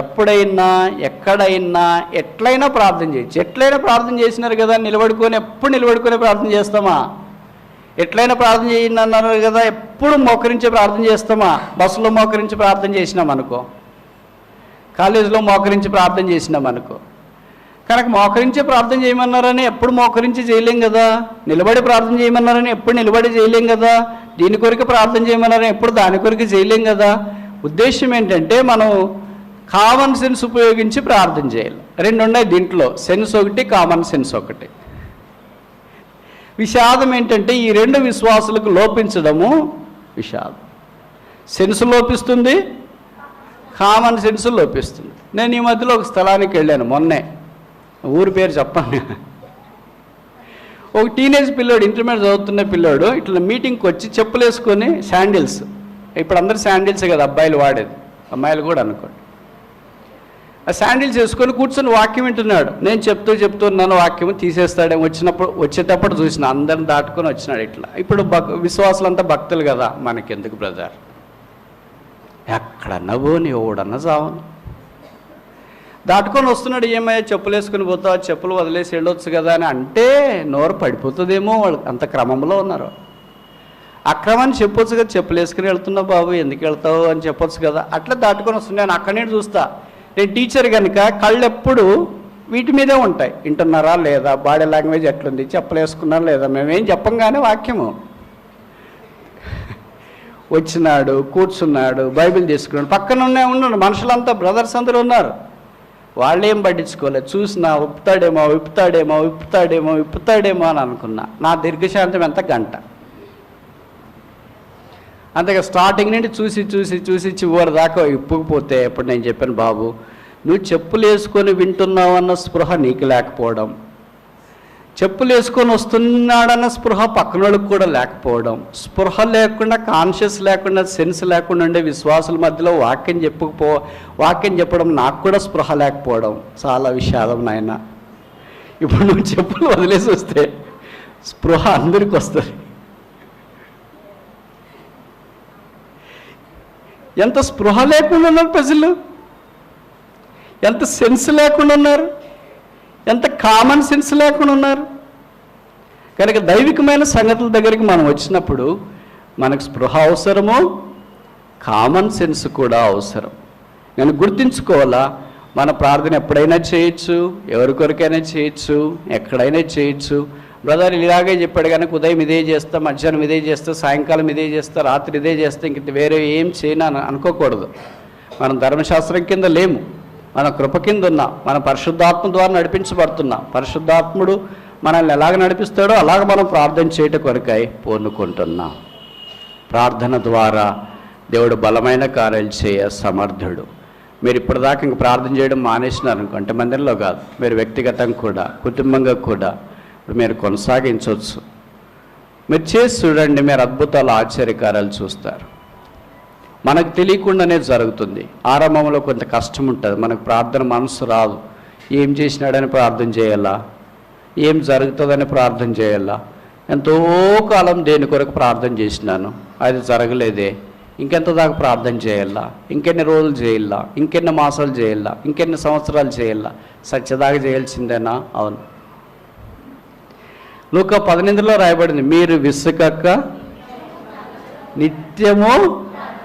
ఎప్పుడైనా, ఎక్కడైనా, ఎట్లయినా ప్రార్థన చేయొచ్చు. ఎట్లయినా ప్రార్థన చేసినారు కదా, ఎప్పుడు నిలబడుకొని ప్రార్థన చేస్తామా? ఎట్లయినా ప్రార్థన చేయండి అన్నారు కదా, ఎప్పుడు మోకరించి ప్రార్థన చేస్తామా? బస్సులో మోకరించి ప్రార్థన చేసినాం అనుకో, కాలేజీలో మోకరించి ప్రార్థన చేసినాం అనుకో. కనుక మోకరించే ప్రార్థన చేయమన్నారని ఎప్పుడు మోకరించి చేయలేం కదా. నిలబడి ప్రార్థన చేయమన్నారని ఎప్పుడు నిలబడి చేయలేం కదా. దీని కొరకు ప్రార్థన చేయమన్నారని ఎప్పుడు దాని కొరకు చేయలేం కదా. ఉద్దేశం ఏంటంటే, మనం కామన్ సెన్స్ ఉపయోగించి ప్రార్థన చేయాలి. 2 ఉన్నాయి దీంట్లో, సెన్స్ ఒకటి, కామన్ సెన్స్ ఒకటి. విషాదం ఏంటంటే, ఈ 2 విశ్వాసులకు లోపించడము విషాదం. సెన్స్ లోపిస్తుంది, కామన్ సెన్స్ లోపిస్తుంది. నేను ఈ మధ్యలో ఒక స్థలానికి వెళ్ళాను, మొన్నే, ఊరి పేరు చెప్పండి. ఒక టీనేజ్ పిల్లోడు, ఇంటర్మీడియట్ చదువుతున్న పిల్లోడు ఇట్లా మీటింగ్కి వచ్చి చెప్పులు వేసుకొని, శాండిల్స్, ఇప్పుడు అందరు శాండిల్సే కదా అబ్బాయిలు వాడేది, అమ్మాయిలు కూడా అనుకోండి. ఆ శాండిల్స్ వేసుకొని కూర్చొని వాక్యం వింటున్నాడు. నేను చెప్తున్నాను వాక్యం తీసేస్తాడేమో. వచ్చేటప్పుడు చూసిన అందరిని దాటుకొని వచ్చినాడు ఇట్లా. ఇప్పుడు విశ్వాసులంతా భక్తులు కదా, మనకెందుకు బ్రదర్, ఎక్కడ నవ్వుని ఓడన్నా చావని దాటుకొని వస్తున్నాడు. ఏమయ్యా చెప్పులు వేసుకుని పోతావు, చెప్పులు వదిలేసి వెళ్ళొచ్చు కదా అని అంటే నోరు పడిపోతుందేమో, వాళ్ళు అంత క్రమంలో ఉన్నారు. అక్రమాన్ని చెప్పొచ్చు కదా, చెప్పులు వేసుకుని వెళ్తున్నావు బాబు, ఎందుకు వెళ్తావు అని చెప్పొచ్చు కదా. అట్లా దాటుకొని వస్తున్నాను. నేను అక్కడి నుంచి చూస్తా. నేను టీచర్ కనుక కళ్ళు ఎప్పుడు వీటి మీదే ఉంటాయి. వింటున్నారా లేదా, బాడీ లాంగ్వేజ్ ఎట్లుంది, చెప్పులు వేసుకున్నారా లేదా, మేమేం చెప్పంగానే వాక్యము. వచ్చినాడు, కూర్చున్నాడు, బైబిల్ తీసుకున్నాడు. పక్కన ఉన్నాడు మనుషులంతా, బ్రదర్స్ అందరూ ఉన్నారు. వాళ్ళేం పట్టించుకోలేదు. చూసినా విప్పుతాడేమో అని అనుకున్నా. నా దీర్ఘశాంతం ఎంత, గంట. అంతగా స్టార్టింగ్ నుండి చూసి చివరి దాకా ఇప్పుకుపోతే, ఎప్పుడు నేను చెప్పాను, బాబు నువ్వు చెప్పులు వేసుకొని వింటున్నావు అన్న స్పృహ నీకు లేకపోవడం, చెప్పులు వేసుకొని వస్తున్నాడన్న స్పృహ పక్కనోళ్ళకి కూడా లేకపోవడం, స్పృహ లేకుండా, కాన్షియస్ లేకుండా, సెన్స్ లేకుండా ఉండే విశ్వాసుల మధ్యలో వాక్యం చెప్పడం నాకు కూడా స్పృహ లేకపోవడం చాలా విషాదం నాయన. ఇప్పుడు నువ్వు చెప్పులు వదిలేసి వస్తే స్పృహ అందరికి వస్తుంది. ఎంత స్పృహ లేకుండా ఉన్నారు ప్రజలు, ఎంత సెన్స్ లేకుండా ఉన్నారు, ఎంత కామన్ సెన్స్ లేకుండా ఉన్నారు. కనుక దైవికమైన సంగతుల దగ్గరికి మనం వచ్చినప్పుడు మనకు స్పృహ అవసరము, కామన్ సెన్స్ కూడా అవసరం. నేను గుర్తించుకోవాలా, మన ప్రార్థన ఎప్పుడైనా చేయొచ్చు, ఎవరి కొరకైనా చేయొచ్చు, ఎక్కడైనా చేయొచ్చు. బ్రదర్ ఇలాగే చెప్పాడు కనుక ఉదయం ఇదే చేస్తా, మధ్యాహ్నం ఇదే చేస్తా, సాయంకాలం ఇదే చేస్తా, రాత్రి ఇదే చేస్తా, ఇంక వేరే ఏం చేయను అనుకోకూడదు. మనం ధర్మశాస్త్రం కింద లేము, మన కృప కింద ఉన్నాం, మన పరిశుద్ధాత్మ ద్వారా నడిపించబడుతున్నాం. పరిశుద్ధాత్ముడు మనల్ని ఎలాగ నడిపిస్తాడో అలాగ మనం ప్రార్థన చేయటం కొరకై పూనుకుంటున్నాం. ప్రార్థన ద్వారా దేవుడు బలమైన కార్యాలు చేయ సమర్థుడు. మీరు ఇప్పటిదాకా ఇంక ప్రార్థన చేయడం మానేసినారు అనుకుంటే, మందిరంలో కాదు, మీరు వ్యక్తిగతంగా కూడా, కుటుంబంగా కూడా మీరు కొనసాగించవచ్చు. మీరు చేసి చూడండి, మీరు అద్భుతాలు, ఆశ్చర్యకార్యాలు చూస్తారు. మనకు తెలియకుండానే జరుగుతుంది. ఆరంభంలో కొంత కష్టం ఉంటుంది, మనకు ప్రార్థన మనసు రాదు. ఏం చేసినాడని ప్రార్థన చేయాలా, ఏం జరుగుతుందని ప్రార్థన చేయాలా, ఎంతో కాలం దేని కొరకు ప్రార్థన చేసినాను, అది జరగలేదే, ఇంకెంత దాకా ప్రార్థన చేయాలా, ఇంకెన్ని రోజులు చేయాలా, ఇంకెన్ని మాసాలు చేయాలా, ఇంకెన్ని సంవత్సరాలు చేయాలా, సత్యదాకా చేయాల్సిందేనా? అవును. లూకా 18లో రాయబడింది, మీరు విసుకక నిత్యము,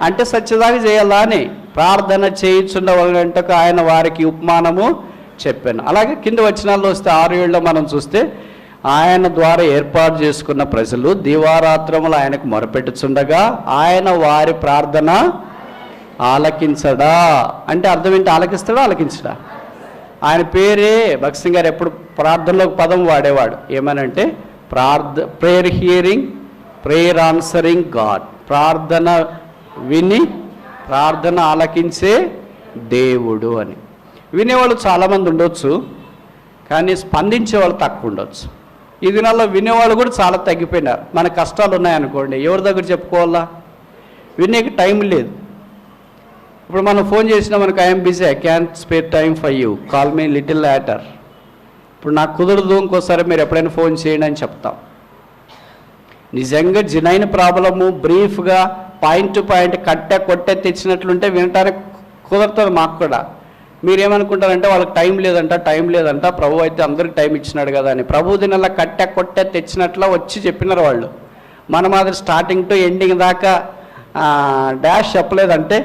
అంటే సత్యదాకా చేయాలా అని. ప్రార్థన చేయుచున్న వాళ్ళంటకు ఆయన వారికి ఉపమానము చెప్పాను. అలాగే కింద వచనాల్లో వస్తే 6 మనం చూస్తే, ఆయన ద్వారా ఏర్పాటు చేసుకున్న ప్రజలు దివారాత్రములు ఆయనకు మొరపెట్టుచుండగా ఆయన వారి ప్రార్థన ఆలకించడా. అంటే అర్థం ఏంటి? ఆలకిస్తాడా, ఆలకించడా? ఆయన పేరే భక్సింగ్ గారు ఎప్పుడు ప్రార్థనలో పదం వాడేవాడు, ఏమనంటే prayer hearing, prayer answering God. ప్రార్థన విని ప్రార్థన ఆలకించే దేవుడు అని. వినేవాళ్ళు చాలామంది ఉండొచ్చు, కానీ స్పందించే వాళ్ళు తక్కువ ఉండొచ్చు. ఈ దినాల్లో వినేవాళ్ళు కూడా చాలా తగ్గిపోయినారు. మన కష్టాలు ఉన్నాయనుకోండి, ఎవరి దగ్గర చెప్పుకోవాలా? వినేకి టైం లేదు. ఇప్పుడు మనం ఫోన్ చేసినా మనకు I'm busy, I can spare time for you, call me little later. ఇప్పుడు నాకు కుదరదు, ఇంకోసారి మీరు ఎప్పుడైనా ఫోన్ చేయండి అని చెప్తాం. నిజంగా జినైన ప్రాబ్లము బ్రీఫ్గా పాయింట్ టు పాయింట్ కొట్టే తెచ్చినట్లుంటే వినటానికి కుదరతుంది మాకు కూడా. మీరేమనుకుంటారంటే వాళ్ళకి టైం లేదంట, ప్రభు అయితే అందరికి టైం ఇచ్చినాడు కదా అని. ప్రభు దినల్లా కొట్టే తెచ్చినట్లా వచ్చి చెప్పినారు వాళ్ళు. మన మాదిరి స్టార్టింగ్ టు ఎండింగ్ దాకా డాష్ చెప్పలేదంటే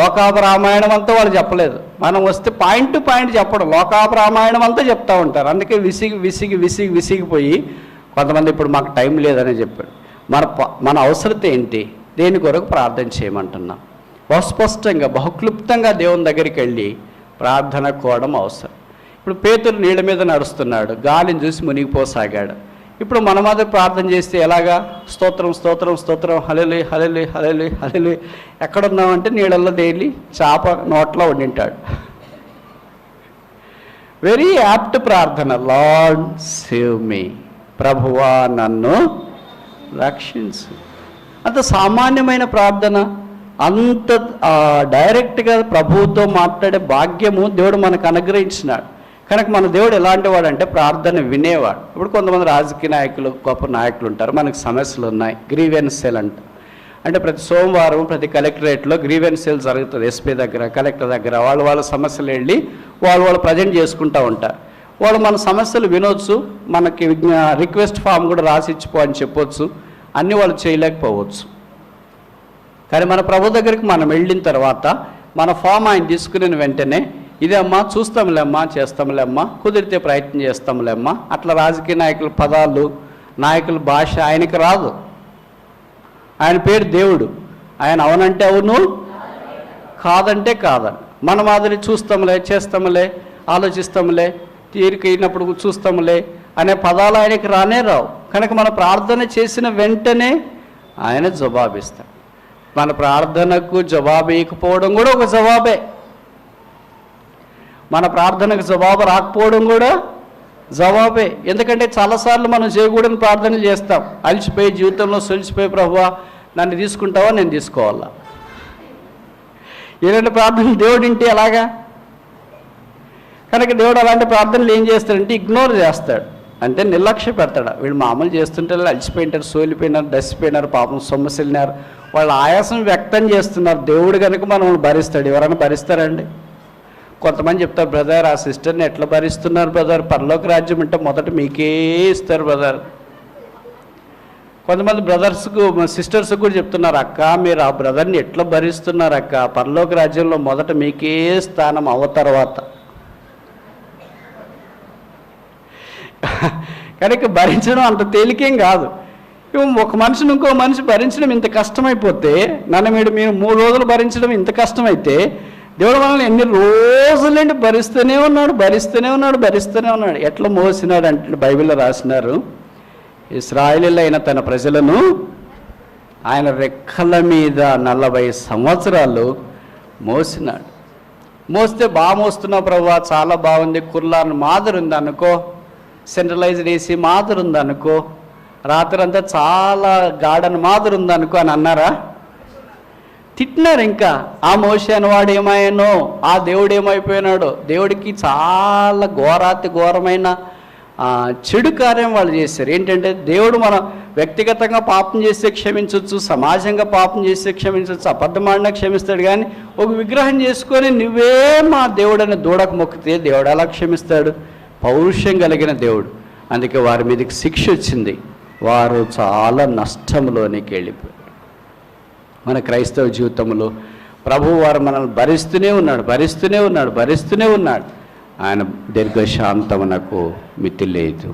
లోకాపరామాయణం అంతా వాళ్ళు చెప్పలేదు. మనం వస్తే పాయింట్ టు పాయింట్ చెప్పడం, లోకాపరామాయణం అంతా చెప్తూ ఉంటారు. అందుకే విసిగిపోయి కొంతమంది ఇప్పుడు మాకు టైం లేదని చెప్పాడు. మన అవసరత ఏంటి? దేని కొరకు ప్రార్థన చేయమంటున్నాం? బహుస్పష్టంగా బహుక్లుప్తంగా దేవుని దగ్గరికి వెళ్ళి ప్రార్థన కోవడం అవసరం. ఇప్పుడు పేతురు నీళ్ళ మీద నడుస్తున్నాడు, గాలిని చూసి మునిగిపోసాగాడు. ఇప్పుడు మన మాదిరి ప్రార్థన చేస్తే ఎలాగా? స్తోత్రం స్తోత్రం స్తోత్రం, హల్లెలూయా హల్లెలూయా హల్లెలూయా హల్లెలూయా. ఎక్కడున్నామంటే నీళ్ళల్లో తేలి చేప నోట్లో వండింటాడు. వెరీ యాప్ట్ ప్రార్థన, లార్డ్ సేవ్ మీ, ప్రభువా నన్ను రక్షించు. అంత సామాన్యమైన ప్రార్థన, అంత డైరెక్ట్గా ప్రభువుతో మాట్లాడే భాగ్యము దేవుడు మనకు అనుగ్రహించినాడు. కనుక మన దేవుడు ఎలాంటి వాడు అంటే ప్రార్థన వినేవాడు. ఇప్పుడు కొంతమంది రాజకీయ నాయకులు, గొప్ప నాయకులు ఉంటారు, మనకు సమస్యలు ఉన్నాయి, గ్రీవెన్స్ సెల్ అంటే ప్రతి సోమవారం ప్రతి కలెక్టరేట్లో గ్రీవెన్స్ సెల్ జరుగుతుంది. ఎస్పీ దగ్గర, కలెక్టర్ దగ్గర వాళ్ళ సమస్యలు వెళ్ళి వాళ్ళు ప్రజెంట్ చేసుకుంటూ ఉంటారు. వాళ్ళు మన సమస్యలు వినొచ్చు, మనకి రిక్వెస్ట్ ఫామ్ కూడా రాసి ఇచ్చిపో అని చెప్పొచ్చు, అన్నీ వాళ్ళు చేయలేకపోవచ్చు. కానీ మన ప్రభు దగ్గరికి మనం వెళ్ళిన తర్వాత మన ఫామ్ ఆయన తీసుకుని వెంటనే, ఇదే అమ్మా చూస్తాంలేమ్మా, చేస్తాంలేమ్మా, కుదిరితే ప్రయత్నం చేస్తాంలేమ్మా. అట్లా రాజకీయ నాయకుల పదాలు, నాయకుల భాష ఆయనకి రాదు. ఆయన పేరు దేవుడు. ఆయన అవునంటే అవును, కాదంటే కాదని. మన మాదిరి చూస్తాంలే, చేస్తాంలే, ఆలోచిస్తాంలే, తీరిక అయినప్పుడు చూస్తాంలే అనే పదాలు ఆయనకి రానే రావు. కనుక మన ప్రార్థన చేసిన వెంటనే ఆయన జవాబిస్తాడు. మన ప్రార్థనకు జవాబు ఇవ్వకపోవడం కూడా ఒక జవాబే. మన ప్రార్థనకు జవాబు రాకపోవడం కూడా జవాబే. ఎందుకంటే చాలాసార్లు మనం చేయకూడని ప్రార్థనలు చేస్తాం. అలసిపోయి జీవితంలో సొలిసిపోయి, ప్రభువా నన్ను తీసుకుంటావా, నేను తీసుకోవాలా? ఇలాంటి ప్రార్థనలు దేవుడు ఇంటి ఎలాగా? కనుక దేవుడు అలాంటి ప్రార్థనలు ఏం చేస్తాడంటే ఇగ్నోర్ చేస్తాడు, అంటే నిర్లక్ష్య పెడతాడు. వీళ్ళు మామూలు చేస్తుంటే అలసిపోయినారు, సోలిపోయినారు, దసిపోయినారు, పాపం సొమ్మసిల్లినారు, వాళ్ళు ఆయాసం వ్యక్తం చేస్తున్నారు. దేవుడు కనుక మనల్ని భరిస్తాడు. ఎవరైనా భరిస్తారండి? కొంతమంది చెప్తారు, బ్రదర్ ఆ సిస్టర్ని ఎట్లా భరిస్తున్నారు బ్రదర్, పరలోక రాజ్యం అంటే మొదట మీకే ఇస్తారు బ్రదర్. కొంతమంది సిస్టర్స్కి కూడా చెప్తున్నారు, అక్క మీరు ఆ బ్రదర్ని ఎట్లా భరిస్తున్నారు అక్క, పరలోక రాజ్యంలో మొదట మీకే స్థానం తర్వాత. కనుక భరించడం అంత తేలికేం కాదు. ఒక మనిషిని ఇంకో మనిషి భరించడం ఇంత కష్టమైపోతే, నన్ను మీరు 3 రోజులు భరించడం ఇంత కష్టమైతే, దేవుడు మనల్ని ఎన్ని రోజులండి భరిస్తూనే ఉన్నాడు. ఎట్లా మోసినాడు అంటే బైబిల్లో రాసినారు, ఇశ్రాయేలీయులు అయిన తన ప్రజలను ఆయన రెక్కల మీద 40 సంవత్సరాలు మోసినాడు. మోస్తే బాగా మోస్తున్నావు ప్రభువా, చాలా బాగుంది, కుర్లాన్ మాదిరి ఉంది అనుకో, సెంట్రలైజ్డ్ ఏసీ మాదిరి ఉంది అనుకో, రాత్రంతా చాలా గార్డెన్ మాదిరి ఉంది అనుకో అని అన్నారా? తిట్టినారు. ఇంకా ఆ మోషే అనేవాడు ఏమాయనో, ఆ దేవుడు ఏమైపోయినాడో. దేవుడికి చాలా ఘోరమైన చెడు కార్యం వాళ్ళు చేశారు. ఏంటంటే దేవుడు మనం వ్యక్తిగతంగా పాపం చేస్తే క్షమించవచ్చు, సమాజంగా పాపం చేస్తే క్షమించవచ్చు, అబద్ధమాడినా క్షమిస్తాడు. కానీ ఒక విగ్రహం చేసుకొని నువ్వే మా దేవుడని దూడకు మొక్కితే దేవుడు ఎలా క్షమిస్తాడు? పౌరుషం కలిగిన దేవుడు. అందుకే వారి మీదకి శిక్ష వచ్చింది. వారు చాలా నష్టంలోనికి వెళ్ళిపోయారు. మన క్రైస్తవ జీవితంలో ప్రభువు వారు మనల్ని భరిస్తూనే ఉన్నాడు. ఆయన దీర్ఘశాంతమునకు మితి లేదు.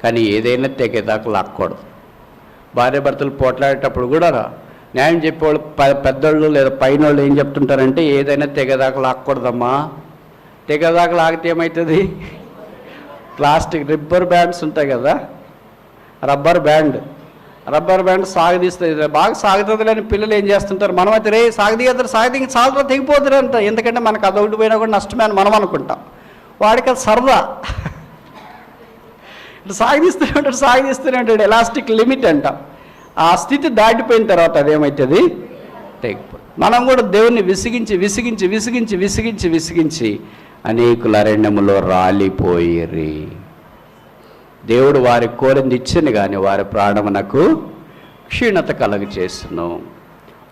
కానీ ఏదైనా తెగేదాకా లాక్కూడదు. భార్య భర్తలు పోట్లాడేటప్పుడు కూడా న్యాయం చెప్పేవాళ్ళు పెద్దోళ్ళు లేదా పైన వాళ్ళు ఏం చెప్తుంటారంటే, ఏదైనా తెగేదాకా లాక్కూడదమ్మా. తెగేదాకా లాగితే ఏమవుతుంది? ప్లాస్టిక్ రబ్బర్ బ్యాండ్స్ ఉంటాయి కదా, రబ్బర్ బ్యాండ్ సాగదీస్తుంది. బాగా సాగుతుంది అని పిల్లలు ఏం చేస్తుంటారు, మనం అయితే రే సాగదీయ చాలా తెగిపోతుంది అంట. ఎందుకంటే మనకు అదొకటి పోయినా కూడా నష్టమే అని మనం అనుకుంటాం. వాడికి అది సరదా. సాగదీస్తూనే ఉంటాడు. ఎలాస్టిక్ లిమిట్ అంట. ఆ స్థితి దాటిపోయిన తర్వాత అదేమవుతుంది? తెగిపోతుంది. మనం కూడా దేవుణ్ణి విసిగించి అనేకుల అరణ్యములో రాలిపోయిరి. దేవుడు వారి కోరింది ఇచ్చింది, కానీ వారి ప్రాణమునకు క్షీణత కలుగ చేస్తున్నాం.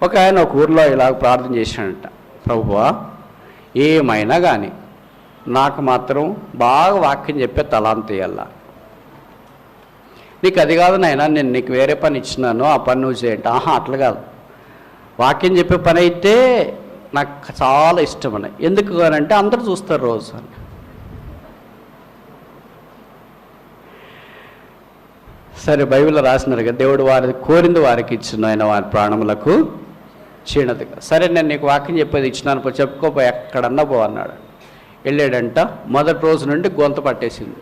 ఒక ఆయన ఒక ఊర్లో ఇలాగ ప్రార్థన చేశాడంట, ప్రభువా ఏమైనా కానీ నాకు మాత్రం బాగా వాక్యం చెప్పే తలాంత ఇయ్యాల. నీకు అది కాదు నాయనా, నేను నీకు వేరే పని ఇచ్చినాను, ఆ పని నువ్వు చేయండి. అట్లా కాదు, వాక్యం చెప్పే పని అయితే నాకు చాలా ఇష్టం అని. ఎందుకు అంటే అందరూ చూస్తారు రోజు అని. సరే, బైబిల్లో రాసినారు కదా, దేవుడు వారి కోరింది వారికి ఇచ్చిన ఆయన వారి ప్రాణములకు క్షీణతగా. సరే, నేను నీకు వాక్యం చెప్పేది ఇచ్చినాను, చెప్పుకోపో, ఎక్కడన్నా పో అన్నాడు. వెళ్ళాడంట. మొదటి రోజు నుండి గొంత పట్టేసింది.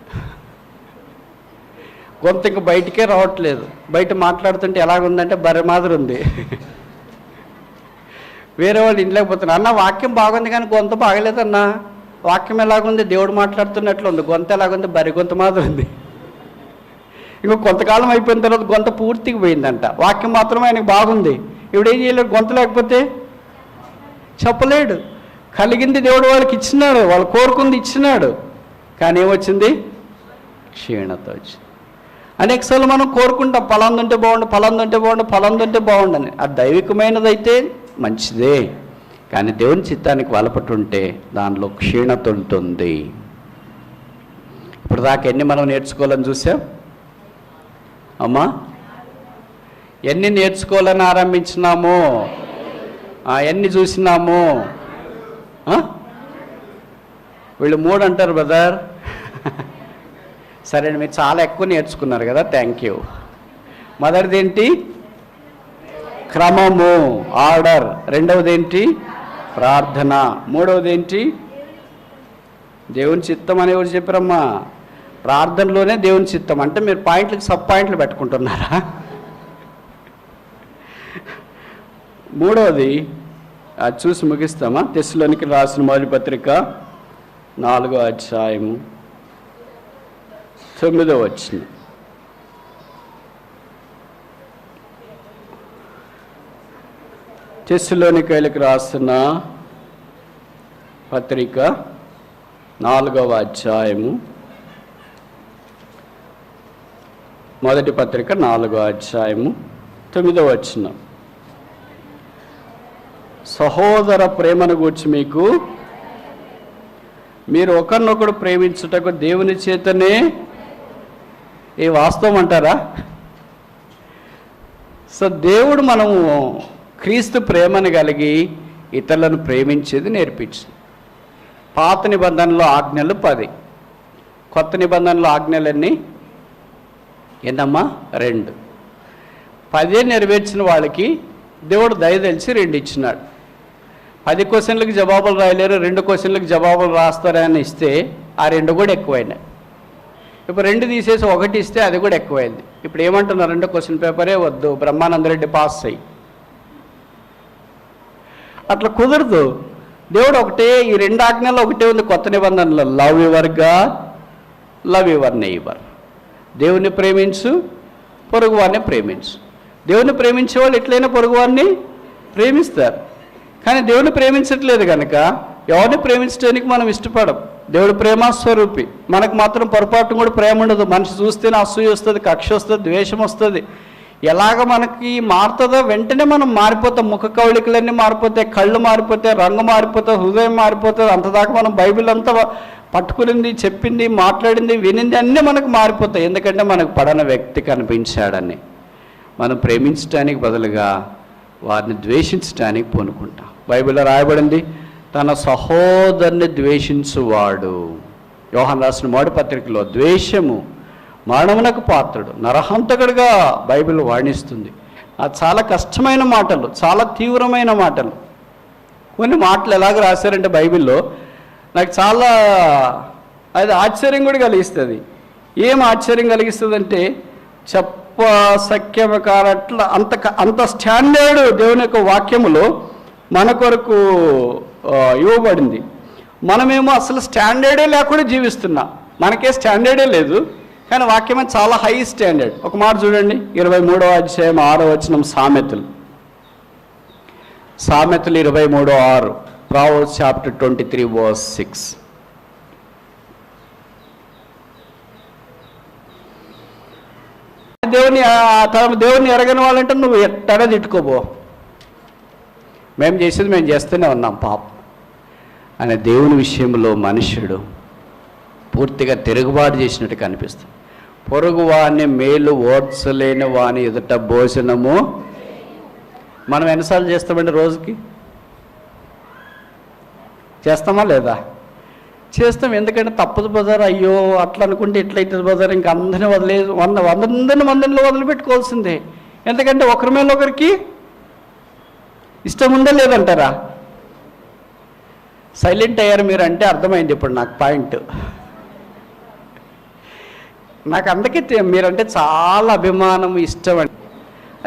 గొంత ఇంక బయటికే రావట్లేదు. బయట మాట్లాడుతుంటే ఎలాగుందంటే బర్రె మాదిరి ఉంది. వేరే వాళ్ళు ఇంట్లోకి పోతున్నారు, అన్న వాక్యం బాగుంది కానీ గొంత బాగలేదన్నా. వాక్యం ఎలాగుంది? దేవుడు మాట్లాడుతున్నట్లు ఉంది. గొంత ఎలాగుంది? బర్రె గొంత మాదిరి ఉంది. ఇంకో కొంతకాలం అయిపోయిన తర్వాత గొంత పూర్తిగా పోయిందంట. వాక్యం మాత్రమే ఆయనకు బాగుంది. ఇప్పుడేం చేయలేడు, గొంత లేకపోతే చెప్పలేడు. కలిగింది దేవుడు వాళ్ళకి ఇచ్చినాడు, వాళ్ళు కోరుకుంది ఇచ్చినాడు, కానీ ఏమొచ్చింది? క్షీణత వచ్చింది. అనేకసార్లు మనం కోరుకుంటాం, పలాందుంటే బాగుండని. అది దైవికమైనదైతే మంచిదే, కానీ దేవుని చిత్తానికి వలపటుంటే దానిలో క్షీణత ఉంటుంది. ఇప్పుడు దాకా ఎన్ని మనం నేర్చుకోవాలని చూసాం అమ్మా? ఎన్ని నేర్చుకోవాలని ఆరంభించినాము? ఎన్ని చూసినాము? వీళ్ళు 3 అంటారు బ్రదర్. సరే, మీరు చాలా ఎక్కువ నేర్చుకున్నారు కదా, థ్యాంక్ యూ. మొదటిది ఏంటి? క్రమము, ఆర్డర్. రెండవది ఏంటి? ప్రార్థన. మూడవది ఏంటి? దేవుని చిత్తం అని ఎవరు చెప్పారమ్మా? ప్రార్థనలోనే దేవుని చిత్తం. అంటే మీరు పాయింట్లకు సబ్ పాయింట్లు పెట్టుకుంటున్నారా? మూడవది అది చూసి ముగిస్తామా? తెస్సలోనికి రాసిన మొదటి పత్రిక 4వ అధ్యాయము 9వ వచనం. తెస్సలోనికైలకు రాసిన పత్రిక 4వ అధ్యాయము, మొదటి పత్రిక 4వ అధ్యాయము 9వ వచనం. సహోదర ప్రేమను గూర్చి మీరు ఒకరినొకడు ప్రేమించుటకు దేవుని చేతనే. ఏ వాస్తవం అంటారా? సో దేవుడు మనము క్రీస్తు ప్రేమను కలిగి ఇతరులను ప్రేమించేది నేర్పించింది. పాత నిబంధనలో ఆజ్ఞలు 10, కొత్త నిబంధనలో ఆజ్ఞలన్నీ ఎన్నమ్మా? 2. 10 నెరవేర్చిన వాళ్ళకి దేవుడు దయ తెలిసి 2 ఇచ్చినాడు. 10 క్వశ్చన్లకు జవాబులు రాయలేరు, 2 క్వశ్చన్లకు జవాబులు రాస్తారని ఇస్తే ఆ 2 కూడా ఎక్కువైనాయి. ఇప్పుడు 2 తీసేసి 1 ఇస్తే అది కూడా ఎక్కువైంది. ఇప్పుడు ఏమంటున్నారు? 2 క్వశ్చన్ పేపరే వద్దు, బ్రహ్మానందరెడ్డి పాస్ అయ్యి. అట్లా కుదరదు. దేవుడు ఒకటే, ఈ 2 ఆజ్ఞల్లో ఒకటే ఉంది కొత్త నిబంధనలో. Love your God, love your neighbour. దేవుని ప్రేమించు, పొరుగువారిని ప్రేమించు. దేవుని ప్రేమించే వాళ్ళు ఎట్లయినా పొరుగువారిని ప్రేమిస్తారు. కానీ దేవుని ప్రేమించట్లేదు కనుక ఎవరిని ప్రేమించడానికి మనం ఇష్టపడం. దేవుడు ప్రేమస్వరూపి. మనకు మాత్రం పొరపాటు కూడా ప్రేమ ఉండదు. మనిషి చూస్తేనే అసూయ వస్తుంది, కక్ష వస్తుంది, ద్వేషం వస్తుంది. ఎలాగ మనకి మారుతుందో వెంటనే మనం మారిపోతాం. ముఖ కవళికలన్నీ మారిపోతాయి, కళ్ళు మారిపోతాయి, రంగు మారిపోతాయి, హృదయం మారిపోతుంది. అంతదాకా మనం బైబిల్ అంతా పట్టుకునింది, చెప్పింది, మాట్లాడింది, వినింది అన్నీ మనకు మారిపోతాయి. ఎందుకంటే మనకు పడని వ్యక్తి కనిపించాడని. మనం ప్రేమించడానికి బదులుగా వారిని ద్వేషించడానికి పూనుకుంటాం. బైబిల్లో రాయబడింది, తన సహోదరుని ద్వేషించువాడు. యోహాను రాసిన మొదటి పత్రికలో ద్వేషము మరణమునకు పాత్రుడు, నరహంతకుడుగా బైబిల్ వర్ణిస్తుంది. అది చాలా కష్టమైన మాటలు, చాలా తీవ్రమైన మాటలు. కొన్ని మాటలు ఎలాగ రాశారంటే బైబిల్లో నాకు చాలా అది ఆశ్చర్యం కూడా కలిగిస్తుంది. ఏం ఆశ్చర్యం కలిగిస్తుంది అంటే చెప్పసఖ్యము కానట్ల అంత స్టాండర్డ్ దేవుని యొక్క వాక్యములో మన కొరకు ఇవ్వబడింది. మనమేమో అసలు స్టాండర్డే లేకుండా జీవిస్తున్నాం. మనకే స్టాండర్డే లేదు, కానీ వాక్యమే చాలా హై స్టాండర్డ్. ఒక మాట చూడండి, 23వ అధ్యాయం 6వ వచనం, సామెతలు 23:6, Proverbs chapter 23 verse 6. దేవుని ఎరగని వాళ్ళంటే నువ్వు ఎట్టనే తిట్టుకోబో, మేము చేసేది మేము చేస్తూనే ఉన్నాం పాపం అనే దేవుని విషయంలో మనుష్యుడు పూర్తిగా తిరుగుబాటు చేసినట్టు కనిపిస్తుంది. పొరుగు వాని మేలు ఓడ్చలేని వాని ఎదుట భోజనము. మనం ఎన్నిసార్లు చేస్తామండి రోజుకి? చేస్తామా లేదా? చేస్తాం. ఎందుకంటే తప్పదు బజార్, అయ్యో అట్లా అనుకుంటే ఎట్లయితుంది బజార్, ఇంకా అందరినీ వదిలేదు, మందిలో వదిలిపెట్టుకోవాల్సిందే. ఎందుకంటే ఒకరి మీద ఒకరికి ఇష్టం ఉందా లేదంటారా? సైలెంట్ అయ్యారు మీరు అంటే అర్థమైంది ఇప్పుడు నాకు పాయింట్. నాకు అందుకే మీరంటే చాలా అభిమానం, ఇష్టం అండి.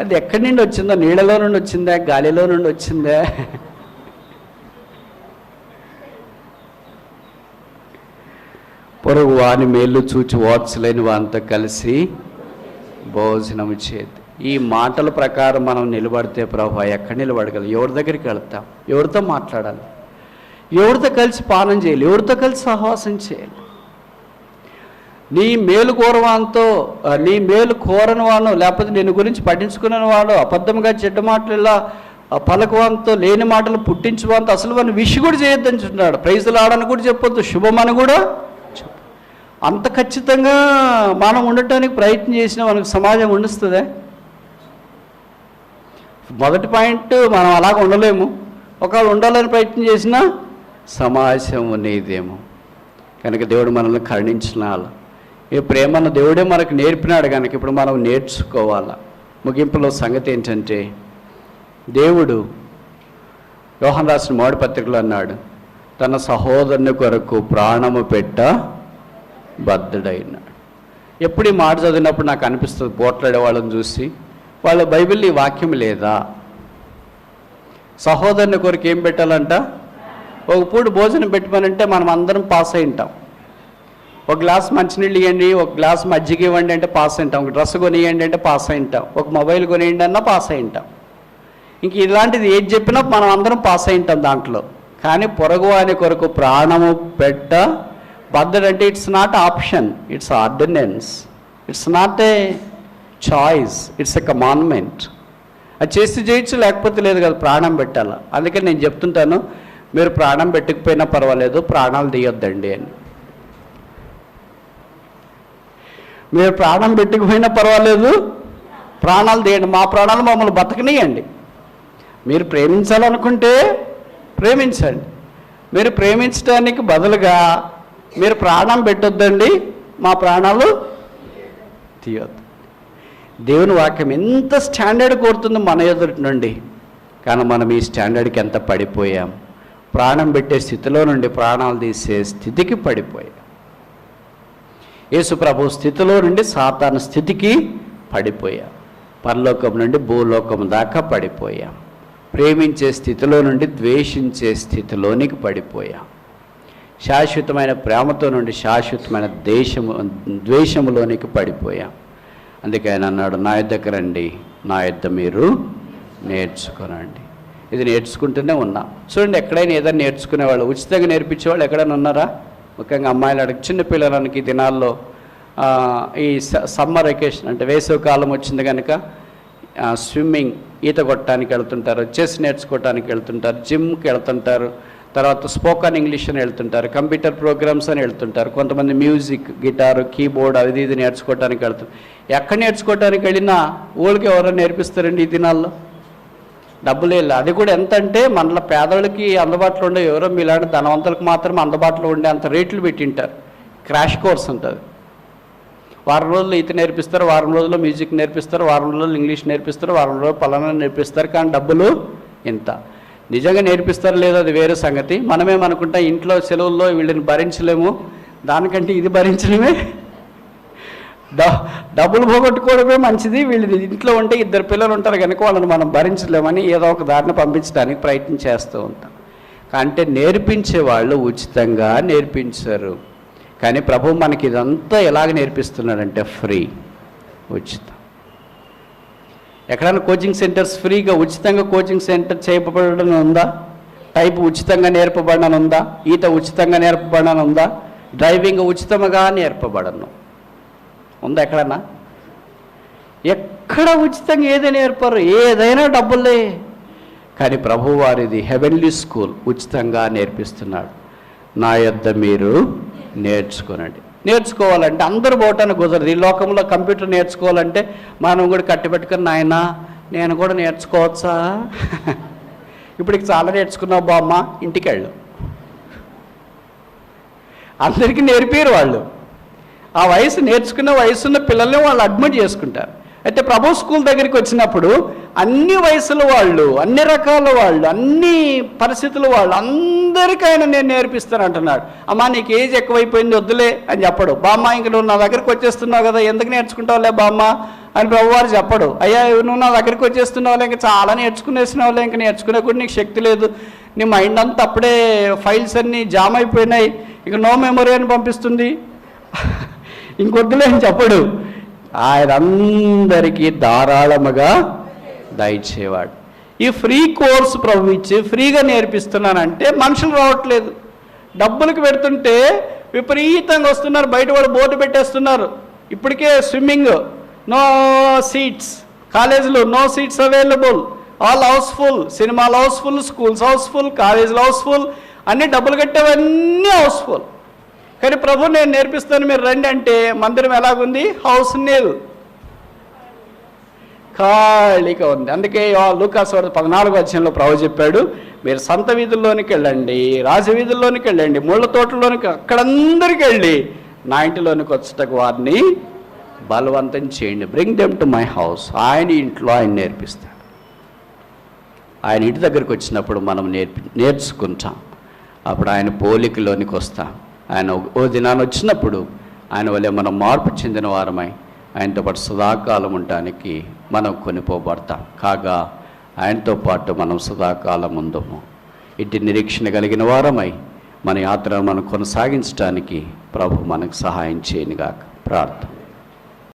అది ఎక్కడి నుండి వచ్చిందో? నీళ్ళలో నుండి వచ్చిందా, గాలిలో నుండి వచ్చిందా? పొరుగు వాని మేలు చూచి ఓర్చలేని వానితో కలిసి భోజనము చేతి. ఈ మాటల ప్రకారం మనం నిలబడితే ప్రభు ఎక్కడ నిలబడగలం? ఎవరి దగ్గరికి వెళ్తాం? ఎవరితో మాట్లాడాలి? ఎవరితో కలిసి పానం చేయాలి? ఎవరితో కలిసి సహవాసం చేయాలి? నీ మేలు కోరవానితో, నీ మేలు కోరని వాడు, లేకపోతే నేను గురించి పట్టించుకునే వాడు, అబద్ధంగా చెడ్డ మాటలు ఇలా పలకవానితో, లేని మాటలు పుట్టించువానితో అసలు వాడిని విష్ కూడా చేయొద్దని చెప్తున్నాడు. ప్రైజులు ఆడని కూడా చెప్పొద్దు, శుభమని కూడా చెప్పు. అంత ఖచ్చితంగా మనం ఉండటానికి ప్రయత్నం చేసినా మనకు సమాజం ఉండుస్తుందే? మొదటి పాయింట్, మనం అలాగ ఉండలేము. ఒకవేళ ఉండాలని ప్రయత్నం చేసినా సమాజం ఉండేదేమో. కనుక దేవుడు మనల్ని కరుణించినాడు. ఈ ప్రేమను దేవుడే మనకు నేర్పినాడు కనుక ఇప్పుడు మనం నేర్చుకోవాలా. ముగింపులో సంగతి ఏంటంటే, దేవుడు యోహాను రాసిన మొదటి పత్రికలో అన్నాడు, తన సహోదరుని కొరకు ప్రాణము పెట్ట బద్ధుడైనాడు. ఎప్పుడు ఈ మాట చదివినప్పుడు నాకు అనిపిస్తుంది, పోట్లాడే వాళ్ళని చూసి, వాళ్ళ బైబిల్లో ఈ వాక్యం లేదా? సహోదరుని కొరకు ఏం పెట్టాలంట? ఒక పూట భోజనం పెట్టమనంటే మనం అందరం పాస్ అయి ఉంటాం. ఒక గ్లాస్ మంచినీళ్ళు ఇవ్వండి, ఒక గ్లాస్ మజ్జిగ ఇవ్వండి అంటే పాస్ అయి ఉంటాం. ఒక డ్రెస్ కొనియండి అంటే పాస్ అయి ఉంటాం. ఒక మొబైల్ కొనియండి అన్నా పాస్ అయి ఉంటాం. ఇంక ఇలాంటిది ఏది చెప్పినా మనం అందరం పాస్ అయి ఉంటాం దాంట్లో. కానీ పొరుగువాని కొరకు ప్రాణము పెట్ట బద్ధుడంటే it's not option, it's ordinance, it's not a choice, it's a commandment. అది చేసి చేయొచ్చు, లేకపోతే లేదు కదా, ప్రాణం పెట్టాలి. అందుకని నేను చెప్తుంటాను, మీరు ప్రాణం పెట్టకపోయినా పర్వాలేదు, ప్రాణాలు తీయొద్దండి అని. మీరు ప్రాణం పెట్టకపోయినా పర్వాలేదు, ప్రాణాలు తీయండి. మా ప్రాణాలు మమ్మల్ని బతకనియండి. మీరు ప్రేమించాలనుకుంటే ప్రేమించండి. మీరు ప్రేమించడానికి బదులుగా మీరు ప్రాణం పెట్టొద్దండి, మా ప్రాణాలు తీయొద్దు. దేవుని వాక్యం ఎంత స్టాండర్డ్ కోరుతుందో మన ఎదుటి నుండి. కానీ మనం ఈ స్టాండర్డ్కి ఎంత పడిపోయాం. ప్రాణం పెట్టే స్థితిలో నుండి ప్రాణాలు తీసే స్థితికి పడిపోయాం. యేసు ప్రభు స్థితిలో నుండి సాతాను స్థితికి పడిపోయాం. పరలోకం నుండి భూలోకం దాకా పడిపోయాం. ప్రేమించే స్థితిలో నుండి ద్వేషించే స్థితిలోనికి పడిపోయాం. శాశ్వతమైన ప్రేమతో నుండి శాశ్వతమైన ద్వేషములోనికి పడిపోయాం. అందుకే ఆయన అన్నాడు, నా యొద్దకు రండి, నా యొద్ద మీరు నేర్చుకోనండి. ఇది నేర్చుకుంటూనే ఉన్నాం. చూడండి, ఎక్కడైనా ఏదైనా నేర్చుకునేవాళ్ళు, ఉచితంగా నేర్పించేవాళ్ళు ఎక్కడైనా ఉన్నారా? ముఖ్యంగా అమ్మాయిలు చిన్నపిల్లలకి ఈ దినాల్లో ఈ సమ్మర్ వెకేషన్ అంటే వేసవి కాలం వచ్చింది కనుక స్విమ్మింగ్, ఈత కొట్టడానికి వెళ్తుంటారు, చెస్ నేర్చుకోవడానికి వెళ్తుంటారు, జిమ్కి వెళ్తుంటారు, తర్వాత స్పోకన్ ఇంగ్లీష్ అని వెళ్తుంటారు, కంప్యూటర్ ప్రోగ్రామ్స్ అని వెళ్తుంటారు, కొంతమంది మ్యూజిక్, గిటారు, కీబోర్డ్ అది ఇది నేర్చుకోవడానికి వెళ్తుంటారు. ఎక్కడ నేర్చుకోవడానికి వెళ్ళినా ఊళ్ళకి ఎవరో నేర్పిస్తారండి ఈ దినాల్లో, డబ్బులు వెళ్ళి. అది కూడా ఎంత అంటే మనలో పేదవాళ్ళకి అందుబాటులో ఉండే, ఎవరో మీలాంటి ధనవంతులకు మాత్రమే అందుబాటులో ఉండే అంత రేట్లు పెట్టింటారు. క్రాష్ కోర్స్ ఉంటుంది. వారం రోజులు ఈత నేర్పిస్తారు, వారం రోజుల్లో మ్యూజిక్ నేర్పిస్తారు, వారం రోజులు ఇంగ్లీష్ నేర్పిస్తారు, వారం రోజులు పలానా నేర్పిస్తారు. కానీ డబ్బులు ఇంత. నిజంగా నేర్పిస్తారు లేదో అది వేరే సంగతి. మనమేమనుకుంటాం ఇంట్లో సెలవుల్లో వీళ్ళని భరించలేము, దానికంటే ఇది భరించడమే, డబ్బులు పోగొట్టుకోవడమే మంచిది. వీళ్ళు ఇంట్లో ఉంటే 2 పిల్లలు ఉంటారు కనుక వాళ్ళని మనం భరించలేమని ఏదో ఒక దారిని పంపించడానికి ప్రయత్నం చేస్తూ ఉంటాం. అంటే నేర్పించే వాళ్ళు ఉచితంగా నేర్పించారు. కానీ ప్రభు మనకి ఇదంతా ఎలాగ నేర్పిస్తున్నాడంటే ఫ్రీ, ఉచితం. ఎక్కడైనా కోచింగ్ సెంటర్స్ ఫ్రీగా ఉచితంగా కోచింగ్ సెంటర్ చేయబడడం ఉందా? టైప్ ఉచితంగా నేర్పబడను ఉందా? ఈత ఉచితంగా నేర్పబడను ఉందా? డ్రైవింగ్ ఉచితంగా నేర్పబడను ఉందా? ఎక్కడన్నా ఎక్కడ ఉచితంగా ఏదైనా నేర్పరు, ఏదైనా డబ్బులే. కానీ ప్రభు వారిది హెవెన్లీ స్కూల్, ఉచితంగా నేర్పిస్తున్నాడు. నా యొద్ద మీరు నేర్చుకోనండి. నేర్చుకోవాలంటే అందరూ పోవటానికి కుదరదు. ఈ లోకంలో కంప్యూటర్ నేర్చుకోవాలంటే మనం కూడా కట్టిపెట్టుకుని నాయన నేను కూడా నేర్చుకోవచ్చా, ఇప్పటికి చాలా నేర్చుకున్నావు బామ్మ, ఇంటికి వెళ్ళు. అందరికీ నేర్పారు వాళ్ళు. ఆ వయసు నేర్చుకున్న వయసున్న పిల్లల్ని వాళ్ళు అడ్మిట్ చేసుకుంటారు. అయితే ప్రభు స్కూల్ దగ్గరికి వచ్చినప్పుడు అన్ని వయసుల వాళ్ళు, అన్ని రకాల వాళ్ళు, అన్ని పరిస్థితుల వాళ్ళు అందరికైనా నేను నేర్పిస్తాను అంటున్నాడు. అమ్మా నీకు ఏజ్ ఎక్కువైపోయింది వద్దులే అని చెప్పడు. బామ్మ ఇంక నువ్వు నా దగ్గరికి వచ్చేస్తున్నావు కదా, ఎందుకు నేర్చుకుంటావులే బామ్మ అని ప్రభువారు చెప్పడు. అయ్యా నువ్వు నా దగ్గరికి వచ్చేస్తున్నావులే, ఇంకా చాలా నేర్చుకునేసినావులే, ఇంకా నేర్చుకునే కూడా నీకు శక్తి లేదు, నీ మైండ్ అంతా అప్పుడే ఫైల్స్ అన్నీ జామ్ అయిపోయినాయి, ఇక నో మెమరీ అని పంపిస్తుంది, ఇంకొద్దులే అని చెప్పడు. ఆయన అందరికీ ధారాళముగా దయచేవాడు. ఈ ఫ్రీ కోర్సు ప్రభు ఇచ్చి ఫ్రీగా నేర్పిస్తున్నానంటే మనుషులు రావట్లేదు. డబ్బులకు పెడుతుంటే విపరీతంగా వస్తున్నారు. బయట వాళ్ళు బోర్డు పెట్టేస్తున్నారు. ఇప్పటికే స్విమ్మింగ్ నో సీట్స్, కాలేజీలో no seats available, all house full, సినిమాలు హౌస్ఫుల్, స్కూల్స్ హౌస్ఫుల్, కాలేజీలు హౌస్ఫుల్, అన్నీ డబ్బులు కట్టేవన్నీ హౌస్ఫుల్. కానీ ప్రభు నేను నేర్పిస్తాను మీరు రండి అంటే మందిరం ఎలాగుంది? హౌస్ నీల్, ఖాళీగా ఉంది. అందుకే లూకాసు 14వ అధ్యాయంలో ప్రభు చెప్పాడు, మీరు సంత వీధుల్లోనికి వెళ్ళండి, రాజవీధుల్లోనికి వెళ్ళండి, ముళ్ళ తోటల్లోనికి, అక్కడందరికి వెళ్ళి నా ఇంటిలోనికి వచ్చటకు వారిని బలవంతం చేయండి. Bring them to my house. ఆయన ఇంట్లో ఆయన నేర్పిస్తాడు. ఆయన ఇంటి దగ్గరికి వచ్చినప్పుడు మనం నేర్చుకుంటాం. అప్పుడు ఆయన పోలికలోనికి వస్తాం. ఆయన ఓ దినాన్ని వచ్చినప్పుడు ఆయన వల్లే మనం మార్పు చెందిన వారమై ఆయనతో పాటు సదాకాలం ఉండటానికి మనం కొనిపోబడతాం. కాగా ఆయనతో పాటు మనం సదాకాలం ఉందము. ఇటు నిరీక్షణ కలిగిన వారమై మన యాత్రను మనం కొనసాగించడానికి ప్రభు మనకు సహాయం చేయనుగాక. ప్రార్థన.